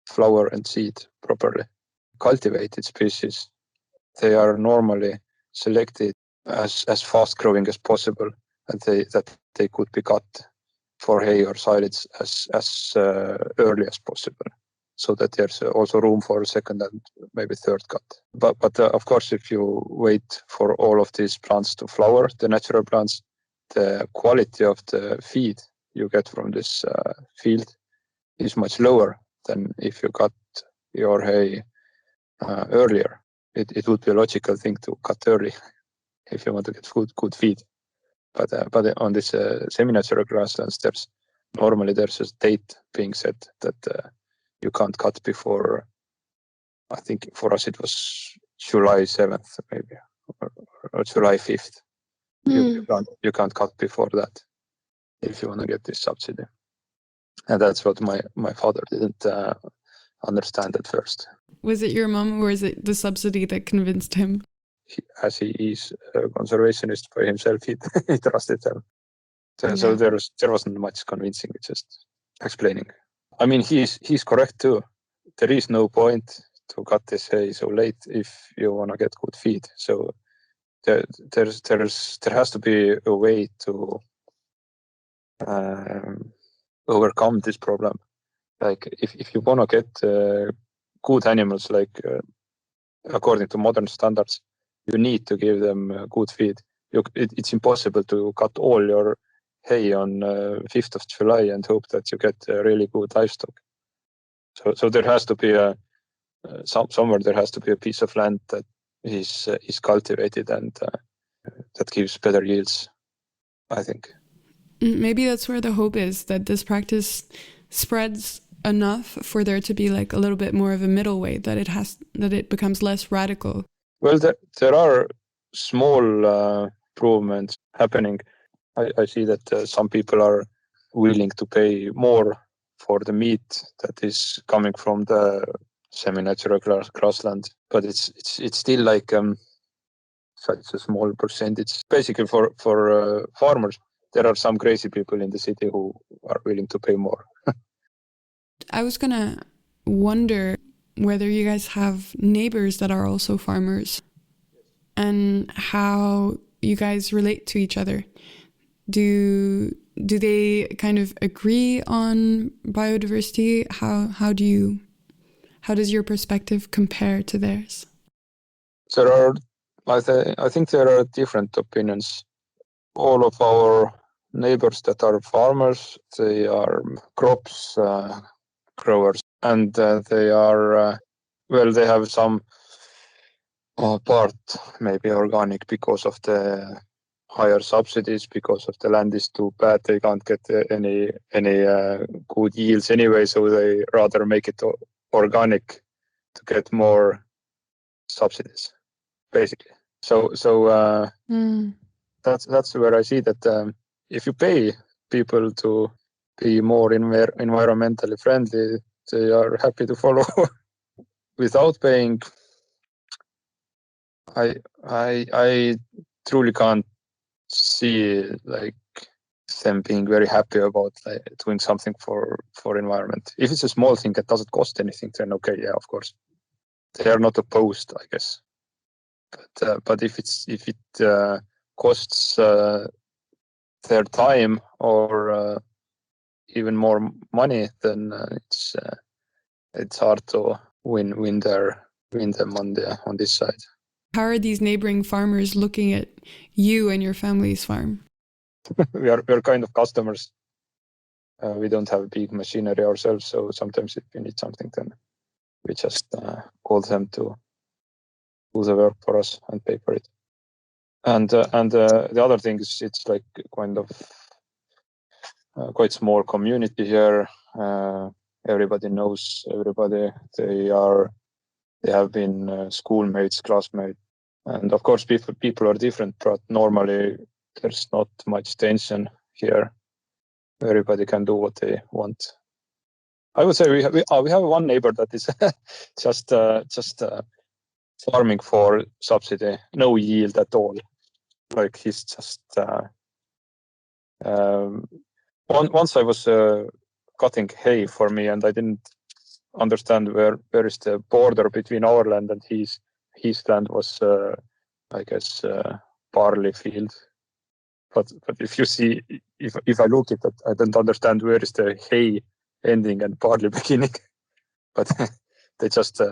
Speaker 7: flower and seed properly. Cultivated species, they are normally selected as fast growing as possible, and that they could be cut for hay or silage as early as possible, so that there's also room for second and maybe third cut. But of course, if you wait for all of these plants to flower, the natural plants, the quality of the feed you get from this field is much lower than if you cut your hay earlier. It would be a logical thing to cut early if you want to get good feed. But on this semi-natural grasslands, there's a date being set that you can't cut before, I think for us it was July 7th maybe, or July 5th. You can't cut before that if you want to get this subsidy. And that's what my father didn't understand at first.
Speaker 5: Was it your mom, or is it the subsidy that convinced him?
Speaker 7: As he is a conservationist by himself, he trusted them. So there wasn't much convincing, just explaining. I mean, he's correct too. There is no point to cut this hay so late if you want to get good feed. So there has to be a way to overcome this problem. Like if you want to get good animals, like according to modern standards, you need to give them good feed. It's impossible to cut all your hay on 5th of July and hope that you get really good livestock. So there has to be somewhere there has to be a piece of land that is cultivated and that gives better yields, I think.
Speaker 5: Maybe that's where the hope is, that this practice spreads enough for there to be like a little bit more of a middle way, that it becomes less radical.
Speaker 7: Well, there are small improvements happening. I see that some people are willing to pay more for the meat that is coming from the semi-natural grassland, but it's still like such a small percentage. Basically, for farmers, there are some crazy people in the city who are willing to pay more.
Speaker 5: I was gonna wonder whether you guys have neighbors that are also farmers and how you guys relate to each other. Do they kind of agree on biodiversity? How does your perspective compare to theirs?
Speaker 7: I think there are different opinions. All of our neighbors that are farmers, they are crops growers, and they are they have some part maybe organic because of the higher subsidies, because of the land is too bad, they can't get any good yields anyway, so they rather make it organic to get more subsidies, basically. So that's where I see that if you pay people to be more environmentally friendly, they are happy to follow. Without paying, I truly can't see like them being very happy about doing something for environment. If it's a small thing that doesn't cost anything, then okay, yeah, of course, they are not opposed, I guess. But if it costs their time or even more money, then it's hard to win them on this side.
Speaker 5: How are these neighboring farmers looking at you and your family's farm?
Speaker 7: We're kind of customers. We don't have big machinery ourselves, so sometimes if we need something, then we just call them to do the work for us and pay for it. And the other thing is it's like kind of quite small community here. Everybody knows everybody. They have been schoolmates, classmates, and of course people are different. But normally there's not much tension here. Everybody can do what they want. I would say we have one neighbor that is just farming for subsidy, no yield at all. Like he's just. Once I was cutting hay for me, and I didn't understand where is the border between our land and his land was, I guess, barley field. But if you see, if I look at it, I don't understand where is the hay ending and barley beginning. But they just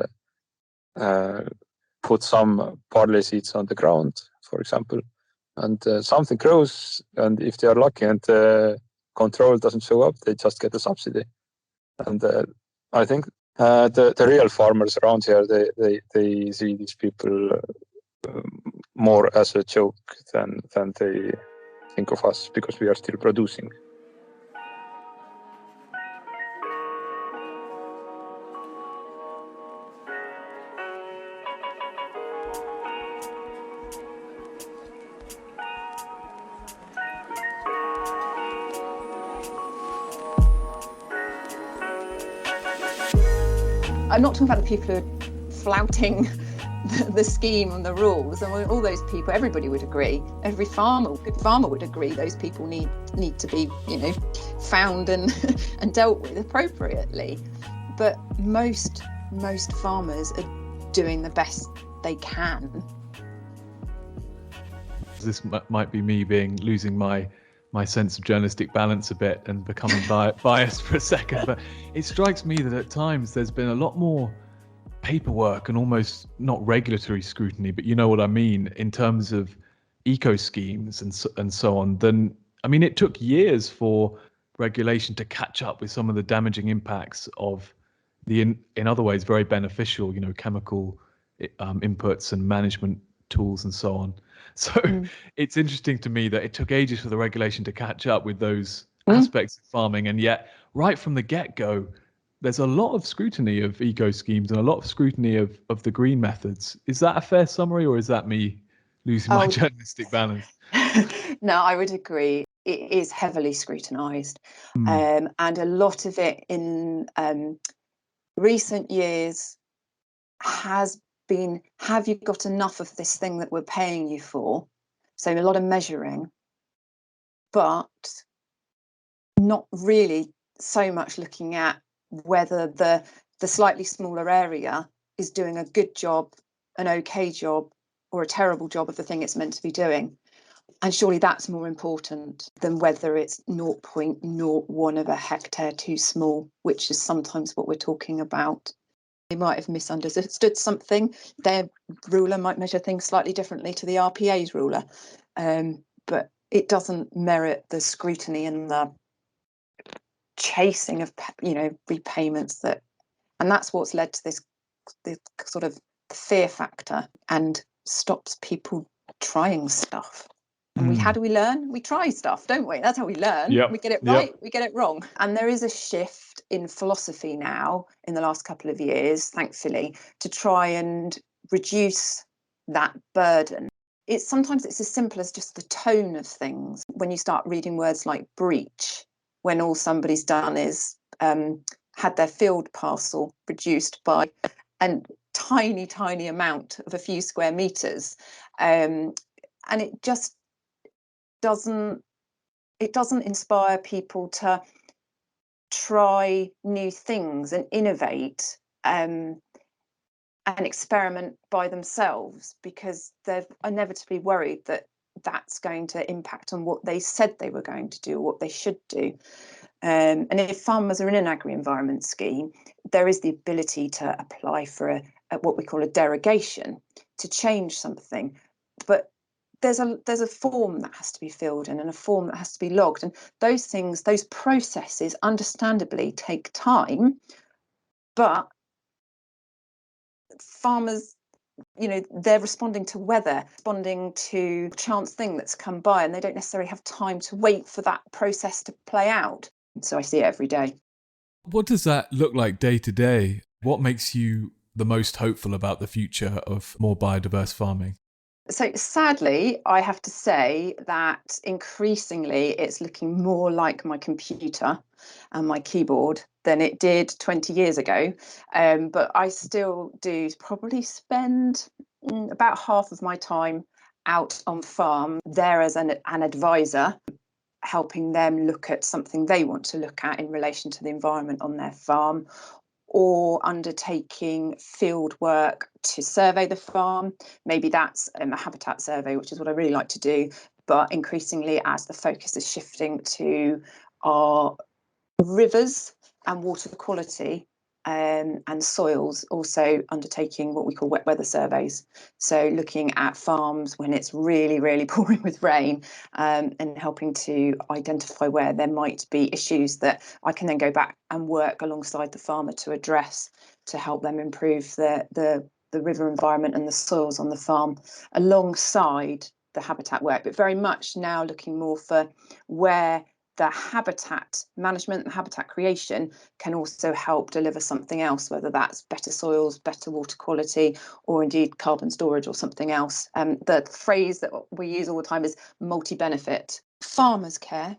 Speaker 7: put some barley seeds on the ground, for example, and something grows. And if they are lucky and control doesn't show up, they just get a subsidy. And I think the real farmers around here, they see these people more as a joke than they think of us, because we are still producing.
Speaker 8: I'm not talking about the people who are flouting the scheme and the rules. And all those people, everybody would agree. Every good farmer would agree. Those people need to be, found and dealt with appropriately. But most farmers are doing the best they can.
Speaker 4: This might be me losing my sense of journalistic balance a bit and becoming biased for a second, but it strikes me that at times there's been a lot more paperwork and almost not regulatory scrutiny, but you know what I mean, in terms of eco schemes and so on. It took years for regulation to catch up with some of the damaging impacts of the in other ways very beneficial, chemical inputs and management tools and so on. So it's interesting to me that it took ages for the regulation to catch up with those aspects of farming, and yet right from the get-go there's a lot of scrutiny of eco schemes and a lot of scrutiny of the green methods. Is that a fair summary, or is that me losing my journalistic balance?
Speaker 8: No, I would agree. It is heavily scrutinised, and a lot of it in recent years has been, have you got enough of this thing that we're paying you for? So a lot of measuring, but not really so much looking at whether the slightly smaller area is doing a good job, an okay job, or a terrible job of the thing it's meant to be doing. And surely that's more important than whether it's 0.01 of a hectare too small, which is sometimes what we're talking about. They might have misunderstood something. Their ruler might measure things slightly differently to the RPA's ruler, but it doesn't merit the scrutiny and the chasing of repayments and that's what's led to this sort of fear factor and stops people trying stuff. And how do we learn? We try stuff, don't we? That's how we learn.
Speaker 4: Yep.
Speaker 8: We get it right, we get it wrong. And there is a shift in philosophy now in the last couple of years, thankfully, to try and reduce that burden. Sometimes it's as simple as just the tone of things. When you start reading words like breach, when all somebody's done is had their field parcel reduced by a tiny amount of a few square meters, and it just doesn't inspire people to try new things and innovate and experiment by themselves, because they're inevitably worried that that's going to impact on what they said they were going to do, or what they should do. And if farmers are in an agri-environment scheme, there is the ability to apply for what we call a derogation to change something. But there's a form that has to be filled in and a form that has to be logged. And those things, those processes, understandably take time. But farmers they're responding to weather, responding to chance thing that's come by, and they don't necessarily have time to wait for that process to play out. So I see it every day.
Speaker 4: What does that look like day to day? What makes you the most hopeful about the future of more biodiverse farming?
Speaker 8: So sadly, I have to say that increasingly it's looking more like my computer and my keyboard than it did 20 years ago. But I still do probably spend about half of my time out on farm there as an advisor, helping them look at something they want to look at in relation to the environment on their farm, or undertaking field work to survey the farm. Maybe that's a habitat survey, which is what I really like to do. But increasingly, as the focus is shifting to our rivers and water quality, and soils, also undertaking what we call wet weather surveys. So looking at farms when it's really, really pouring with rain, and helping to identify where there might be issues that I can then go back and work alongside the farmer to address, to help them improve the river environment and the soils on the farm, alongside the habitat work, but very much now looking more for where the habitat management and habitat creation can also help deliver something else, whether that's better soils, better water quality, or indeed carbon storage or something else. The phrase that we use all the time is multi-benefit. Farmers care.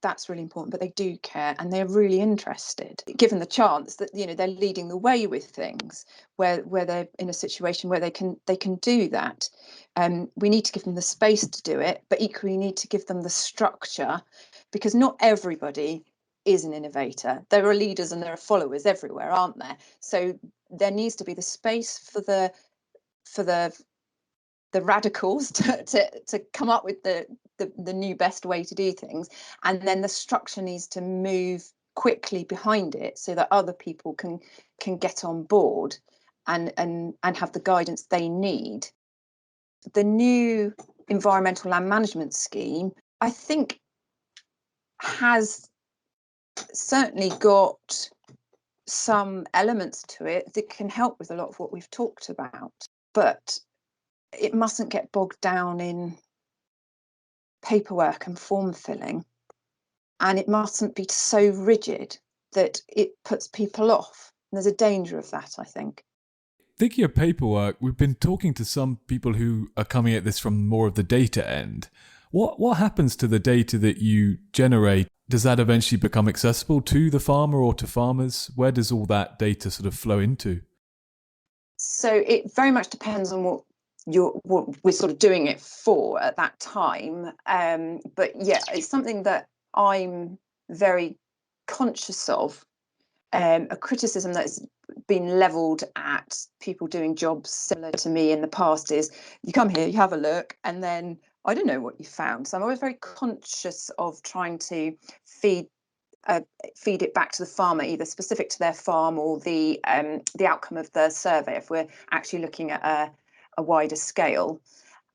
Speaker 8: That's really important, but they do care, and they're really interested, given the chance that they're leading the way with things where they're in a situation where they can do that. We need to give them the space to do it, but equally need to give them the structure, because not everybody is an innovator. There are leaders and there are followers everywhere, aren't there? So there needs to be the space for the radicals to come up with the new best way to do things, and then the structure needs to move quickly behind it so that other people can get on board and have the guidance they need. The new environmental land management scheme, I think, has certainly got some elements to it that can help with a lot of what we've talked about, but it mustn't get bogged down in paperwork and form filling, and it mustn't be so rigid that it puts people off. And there's a danger of that, I think.
Speaker 4: Thinking of paperwork, we've been talking to some people who are coming at this from more of the data end. What happens to the data that you generate? Does that eventually become accessible to the farmer or to farmers? Where does all that data sort of flow into?
Speaker 8: So it very much depends on what we're sort of doing it for at that time. But yeah, it's something that I'm very conscious of. A criticism that's been levelled at people doing jobs similar to me in the past is, you come here, you have a look, and then I don't know what you found. So I'm always very conscious of trying to feed it back to the farmer, either specific to their farm or the outcome of the survey, if we're actually looking at a wider scale.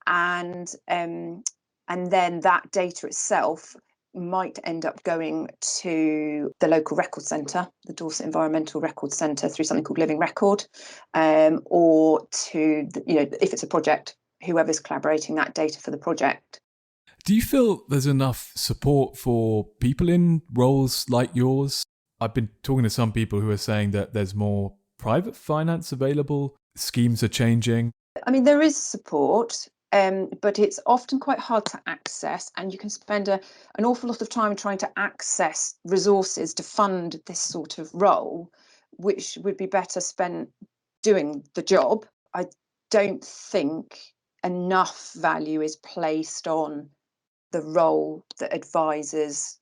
Speaker 8: And then that data itself might end up going to the local record centre, the Dorset Environmental Record Centre, through something called Living Record, or to, if it's a project, whoever's collaborating that data for the project.
Speaker 4: Do you feel there's enough support for people in roles like yours? I've been talking to some people who are saying that there's more private finance available, schemes are changing.
Speaker 8: I mean, there is support, but it's often quite hard to access, and you can spend an awful lot of time trying to access resources to fund this sort of role, which would be better spent doing the job. I don't think enough value is placed on the role that advisors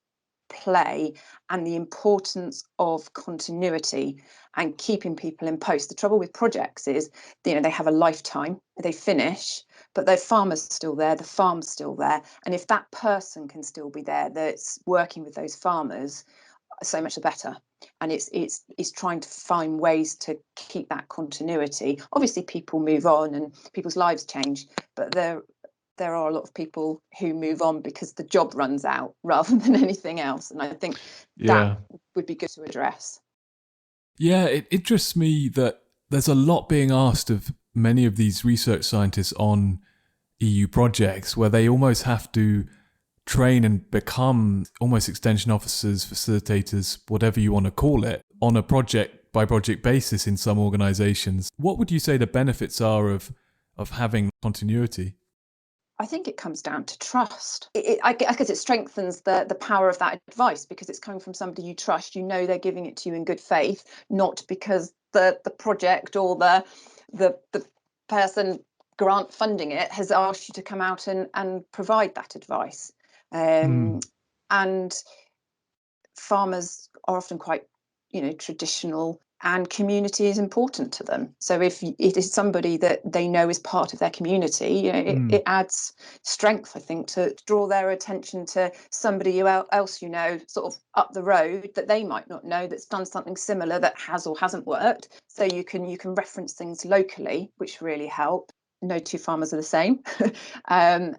Speaker 8: play and the importance of continuity and keeping people in post. The trouble with projects is, they have a lifetime, they finish, but their farmer's still there, the farm's still there. And if that person can still be there that's working with those farmers, so much the better. And it's trying to find ways to keep that continuity. Obviously, people move on and people's lives change, but there are a lot of people who move on because the job runs out rather than anything else. And I think that would be good to address.
Speaker 4: Yeah, it interests me that there's a lot being asked of many of these research scientists on EU projects where they almost have to train and become almost extension officers, facilitators, whatever you want to call it, on a project by project basis in some organizations. What would you say the benefits are of having continuity?
Speaker 8: I think it comes down to trust. I guess it strengthens the power of that advice because it's coming from somebody you trust. You know they're giving it to you in good faith, not because the project or the person grant funding it has asked you to come out and provide that advice. And farmers are often quite, traditional, and community is important to them. So if it is somebody that they know is part of their community, it adds strength, I think, to draw their attention to somebody else, sort of up the road that they might not know that's done something similar that has or hasn't worked. So you can reference things locally, which really help. No two farmers are the same. I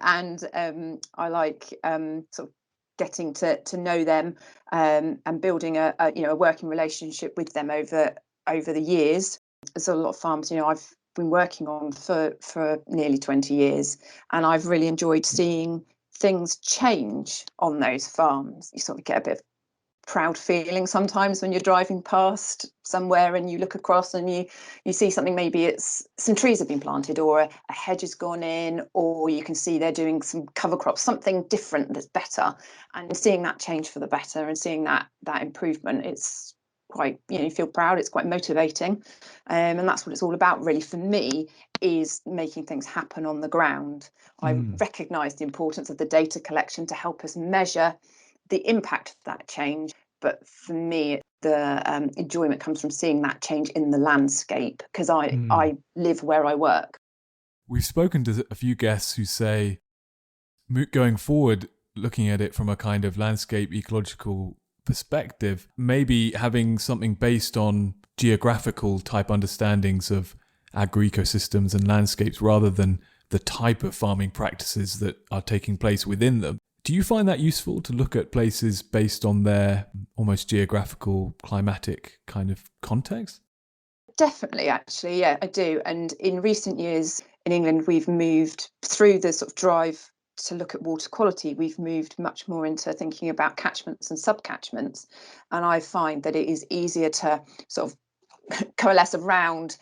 Speaker 8: like sort of getting to know them and building a working relationship with them over the years. There's a lot of farms, I've been working on for nearly 20 years, and I've really enjoyed seeing things change on those farms. You sort of get a bit of proud feeling sometimes when you're driving past somewhere and you look across and you see something, maybe it's some trees have been planted or a hedge has gone in, or you can see they're doing some cover crops, something different that's better, and seeing that change for the better and seeing that improvement, it's quite, you feel proud, it's quite motivating, and that's what it's all about really for me, is making things happen on the ground. I recognise the importance of the data collection to help us measure the impact of that change, but for me the enjoyment comes from seeing that change in the landscape, because I live where I work.
Speaker 4: We've spoken to a few guests who say, going forward, looking at it from a kind of landscape ecological perspective, maybe having something based on geographical type understandings of agro-ecosystems and landscapes rather than the type of farming practices that are taking place within them. Do you find that useful to look at places based on their almost geographical, climatic kind of context?
Speaker 8: Definitely, actually, yeah, I do. And in recent years in England, we've moved through the sort of drive to look at water quality. We've moved much more into thinking about catchments and subcatchments. And I find that it is easier to sort of coalesce around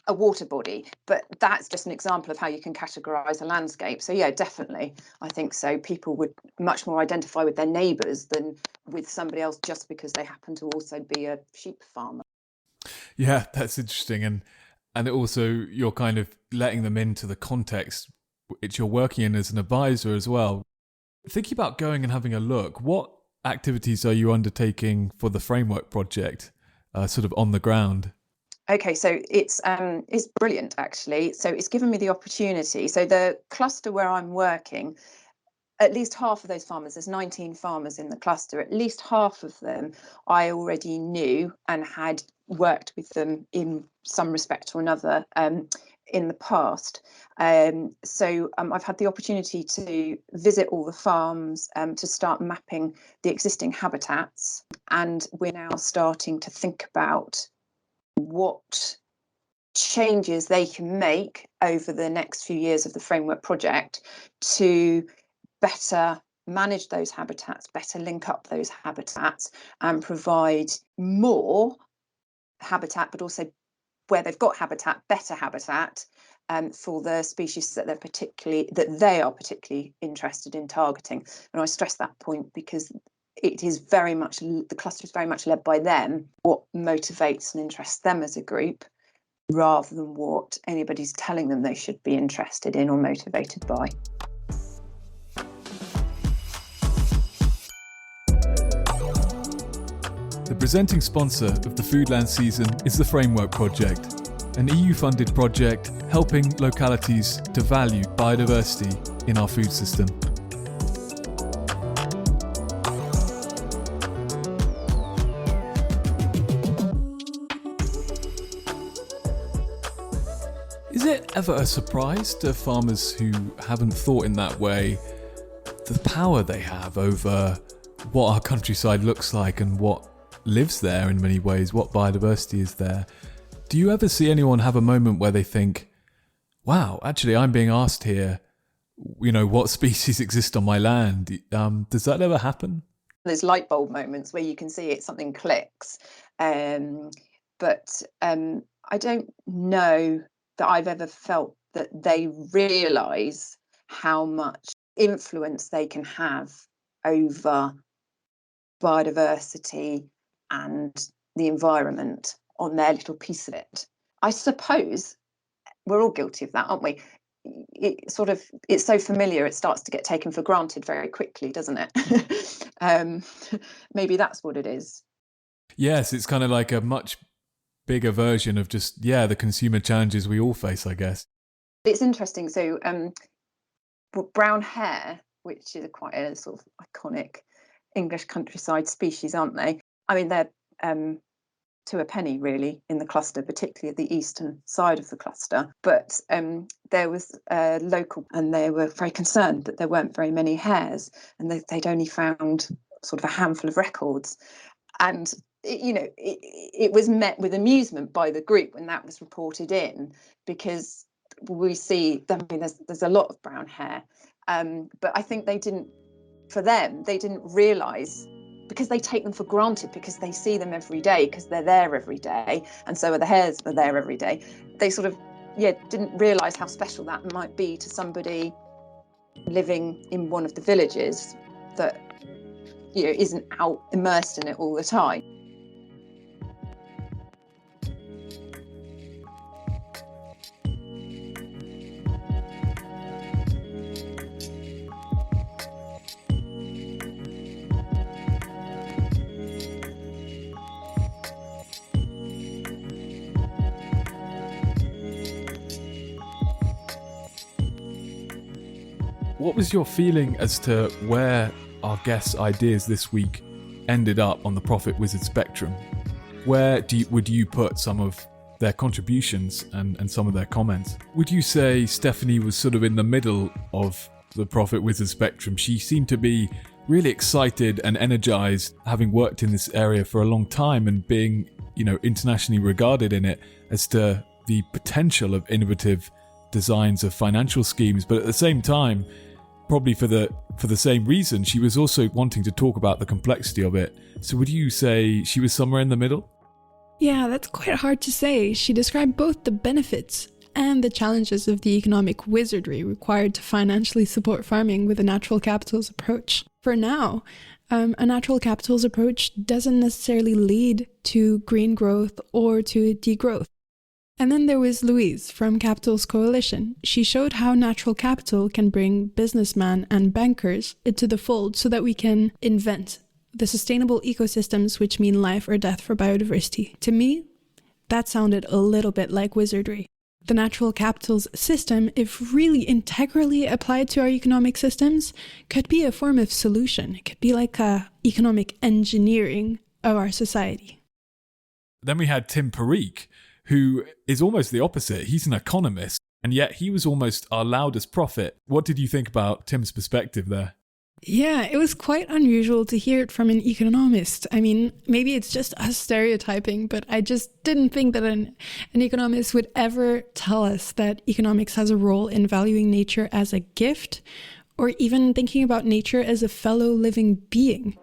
Speaker 8: a water body, but that's just an example of how you can categorize a landscape. So yeah, definitely, I think so. People would much more identify with their neighbors than with somebody else just because they happen to also be a sheep farmer.
Speaker 4: Yeah, that's interesting. And also you're kind of letting them into the context which you're working in as an advisor as well. Thinking about going and having a look, what activities are you undertaking for the framework project, sort of on the ground?
Speaker 8: Okay, so it's brilliant, actually. So it's given me the opportunity. So the cluster where I'm working, at least half of those farmers, there's 19 farmers in the cluster, at least half of them I already knew and had worked with them in some respect or another in the past. So I've had the opportunity to visit all the farms to start mapping the existing habitats, and we're now starting to think about what changes they can make over the next few years of the framework project to better manage those habitats, better link up those habitats, and provide more habitat, but also where they've got habitat, better habitat for the species that they are particularly interested in targeting. And I stress that point because it is very much, the cluster is very much led by them, what motivates and interests them as a group, rather than what anybody's telling them they should be interested in or motivated by.
Speaker 4: The presenting sponsor of the Foodland season is the Framework Project, an EU-funded project helping localities to value biodiversity in our food system. Is it ever a surprise to farmers who haven't thought in that way the power they have over what our countryside looks like and what lives there in many ways, what biodiversity is there? Do you ever see anyone have a moment where they think, wow, actually I'm being asked here, what species exist on my land? Does that ever happen?
Speaker 8: There's light bulb moments where you can see something clicks. But I don't know that I've ever felt that they realise how much influence they can have over biodiversity and the environment on their little piece of it. I suppose we're all guilty of that, aren't we? It's so familiar, it starts to get taken for granted very quickly, doesn't it? Maybe that's what it is.
Speaker 4: Yes, it's kind of like a much bigger version of just, the consumer challenges we all face, I guess.
Speaker 8: It's interesting. So brown hare, which is quite a sort of iconic English countryside species, aren't they? I mean, they're to a penny, really, in the cluster, particularly at the eastern side of the cluster. But there was a local, and they were very concerned that there weren't very many hares, and they'd only found sort of a handful of records. And it was met with amusement by the group when that was reported in, because we see, I mean, there's a lot of brown hare, but I think they didn't realise, because they take them for granted, because they see them every day, because they're there every day, and so are the hares are there every day. They sort of didn't realise how special that might be to somebody living in one of the villages that isn't out immersed in it all the time.
Speaker 4: What was your feeling as to where our guests' ideas this week ended up on the Profit Wizard spectrum? Where would you put some of their contributions and some of their comments? Would you say Stephanie was sort of in the middle of the Profit Wizard spectrum? She seemed to be really excited and energized, having worked in this area for a long time and being, internationally regarded in it, as to the potential of innovative designs of financial schemes. But at the same time, probably for the same reason, she was also wanting to talk about the complexity of it. So would you say she was somewhere in the middle?
Speaker 5: Yeah, that's quite hard to say. She described both the benefits and the challenges of the economic wizardry required to financially support farming with a natural capitals approach. For now, a natural capitals approach doesn't necessarily lead to green growth or to degrowth. And then there was Louise from Capitals Coalition. She showed how natural capital can bring businessmen and bankers into the fold so that we can invent the sustainable ecosystems which mean life or death for biodiversity. To me, that sounded a little bit like wizardry. The natural capitals system, if really integrally applied to our economic systems, could be a form of solution. It could be like a economic engineering of our society.
Speaker 4: Then we had Tim Parikh, who is almost the opposite. He's an economist, and yet he was almost our loudest prophet. What did you think about Tim's perspective there?
Speaker 5: Yeah, it was quite unusual to hear it from an economist. I mean, maybe it's just us stereotyping, but I just didn't think that an economist would ever tell us that economics has a role in valuing nature as a gift, or even thinking about nature as a fellow living being.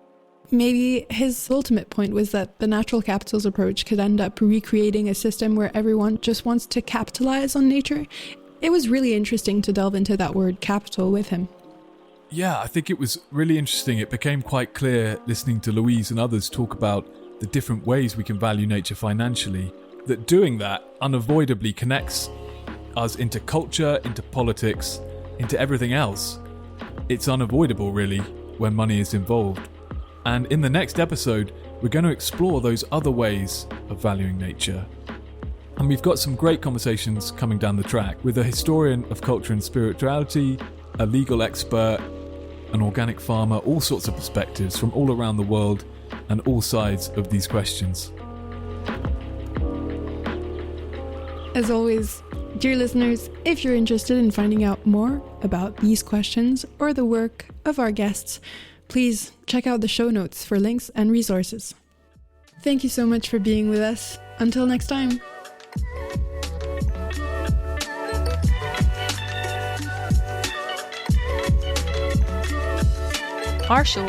Speaker 5: Maybe his ultimate point was that the natural capitals approach could end up recreating a system where everyone just wants to capitalize on nature. It was really interesting to delve into that word capital with him.
Speaker 4: Yeah, I think it was really interesting. It became quite clear, listening to Louise and others talk about the different ways we can value nature financially, that doing that unavoidably connects us into culture, into politics, into everything else. It's unavoidable, really, when money is involved. And in the next episode, we're going to explore those other ways of valuing nature. And we've got some great conversations coming down the track with a historian of culture and spirituality, a legal expert, an organic farmer, all sorts of perspectives from all around the world and all sides of these questions.
Speaker 5: As always, dear listeners, if you're interested in finding out more about these questions or the work of our guests, please check out the show notes for links and resources. Thank you so much for being with us. Until next time.
Speaker 9: Our Show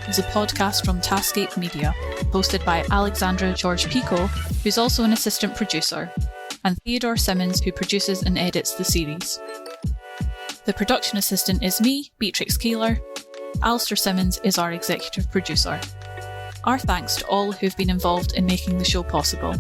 Speaker 9: is a podcast from Taskgate Media, hosted by Alexandra George-Pico, who's also an assistant producer, and Theodore Simmons, who produces and edits the series. The production assistant is me, Beatrix Keeler. Alistair Simmons is our executive producer. Our thanks to all who've been involved in making the show possible.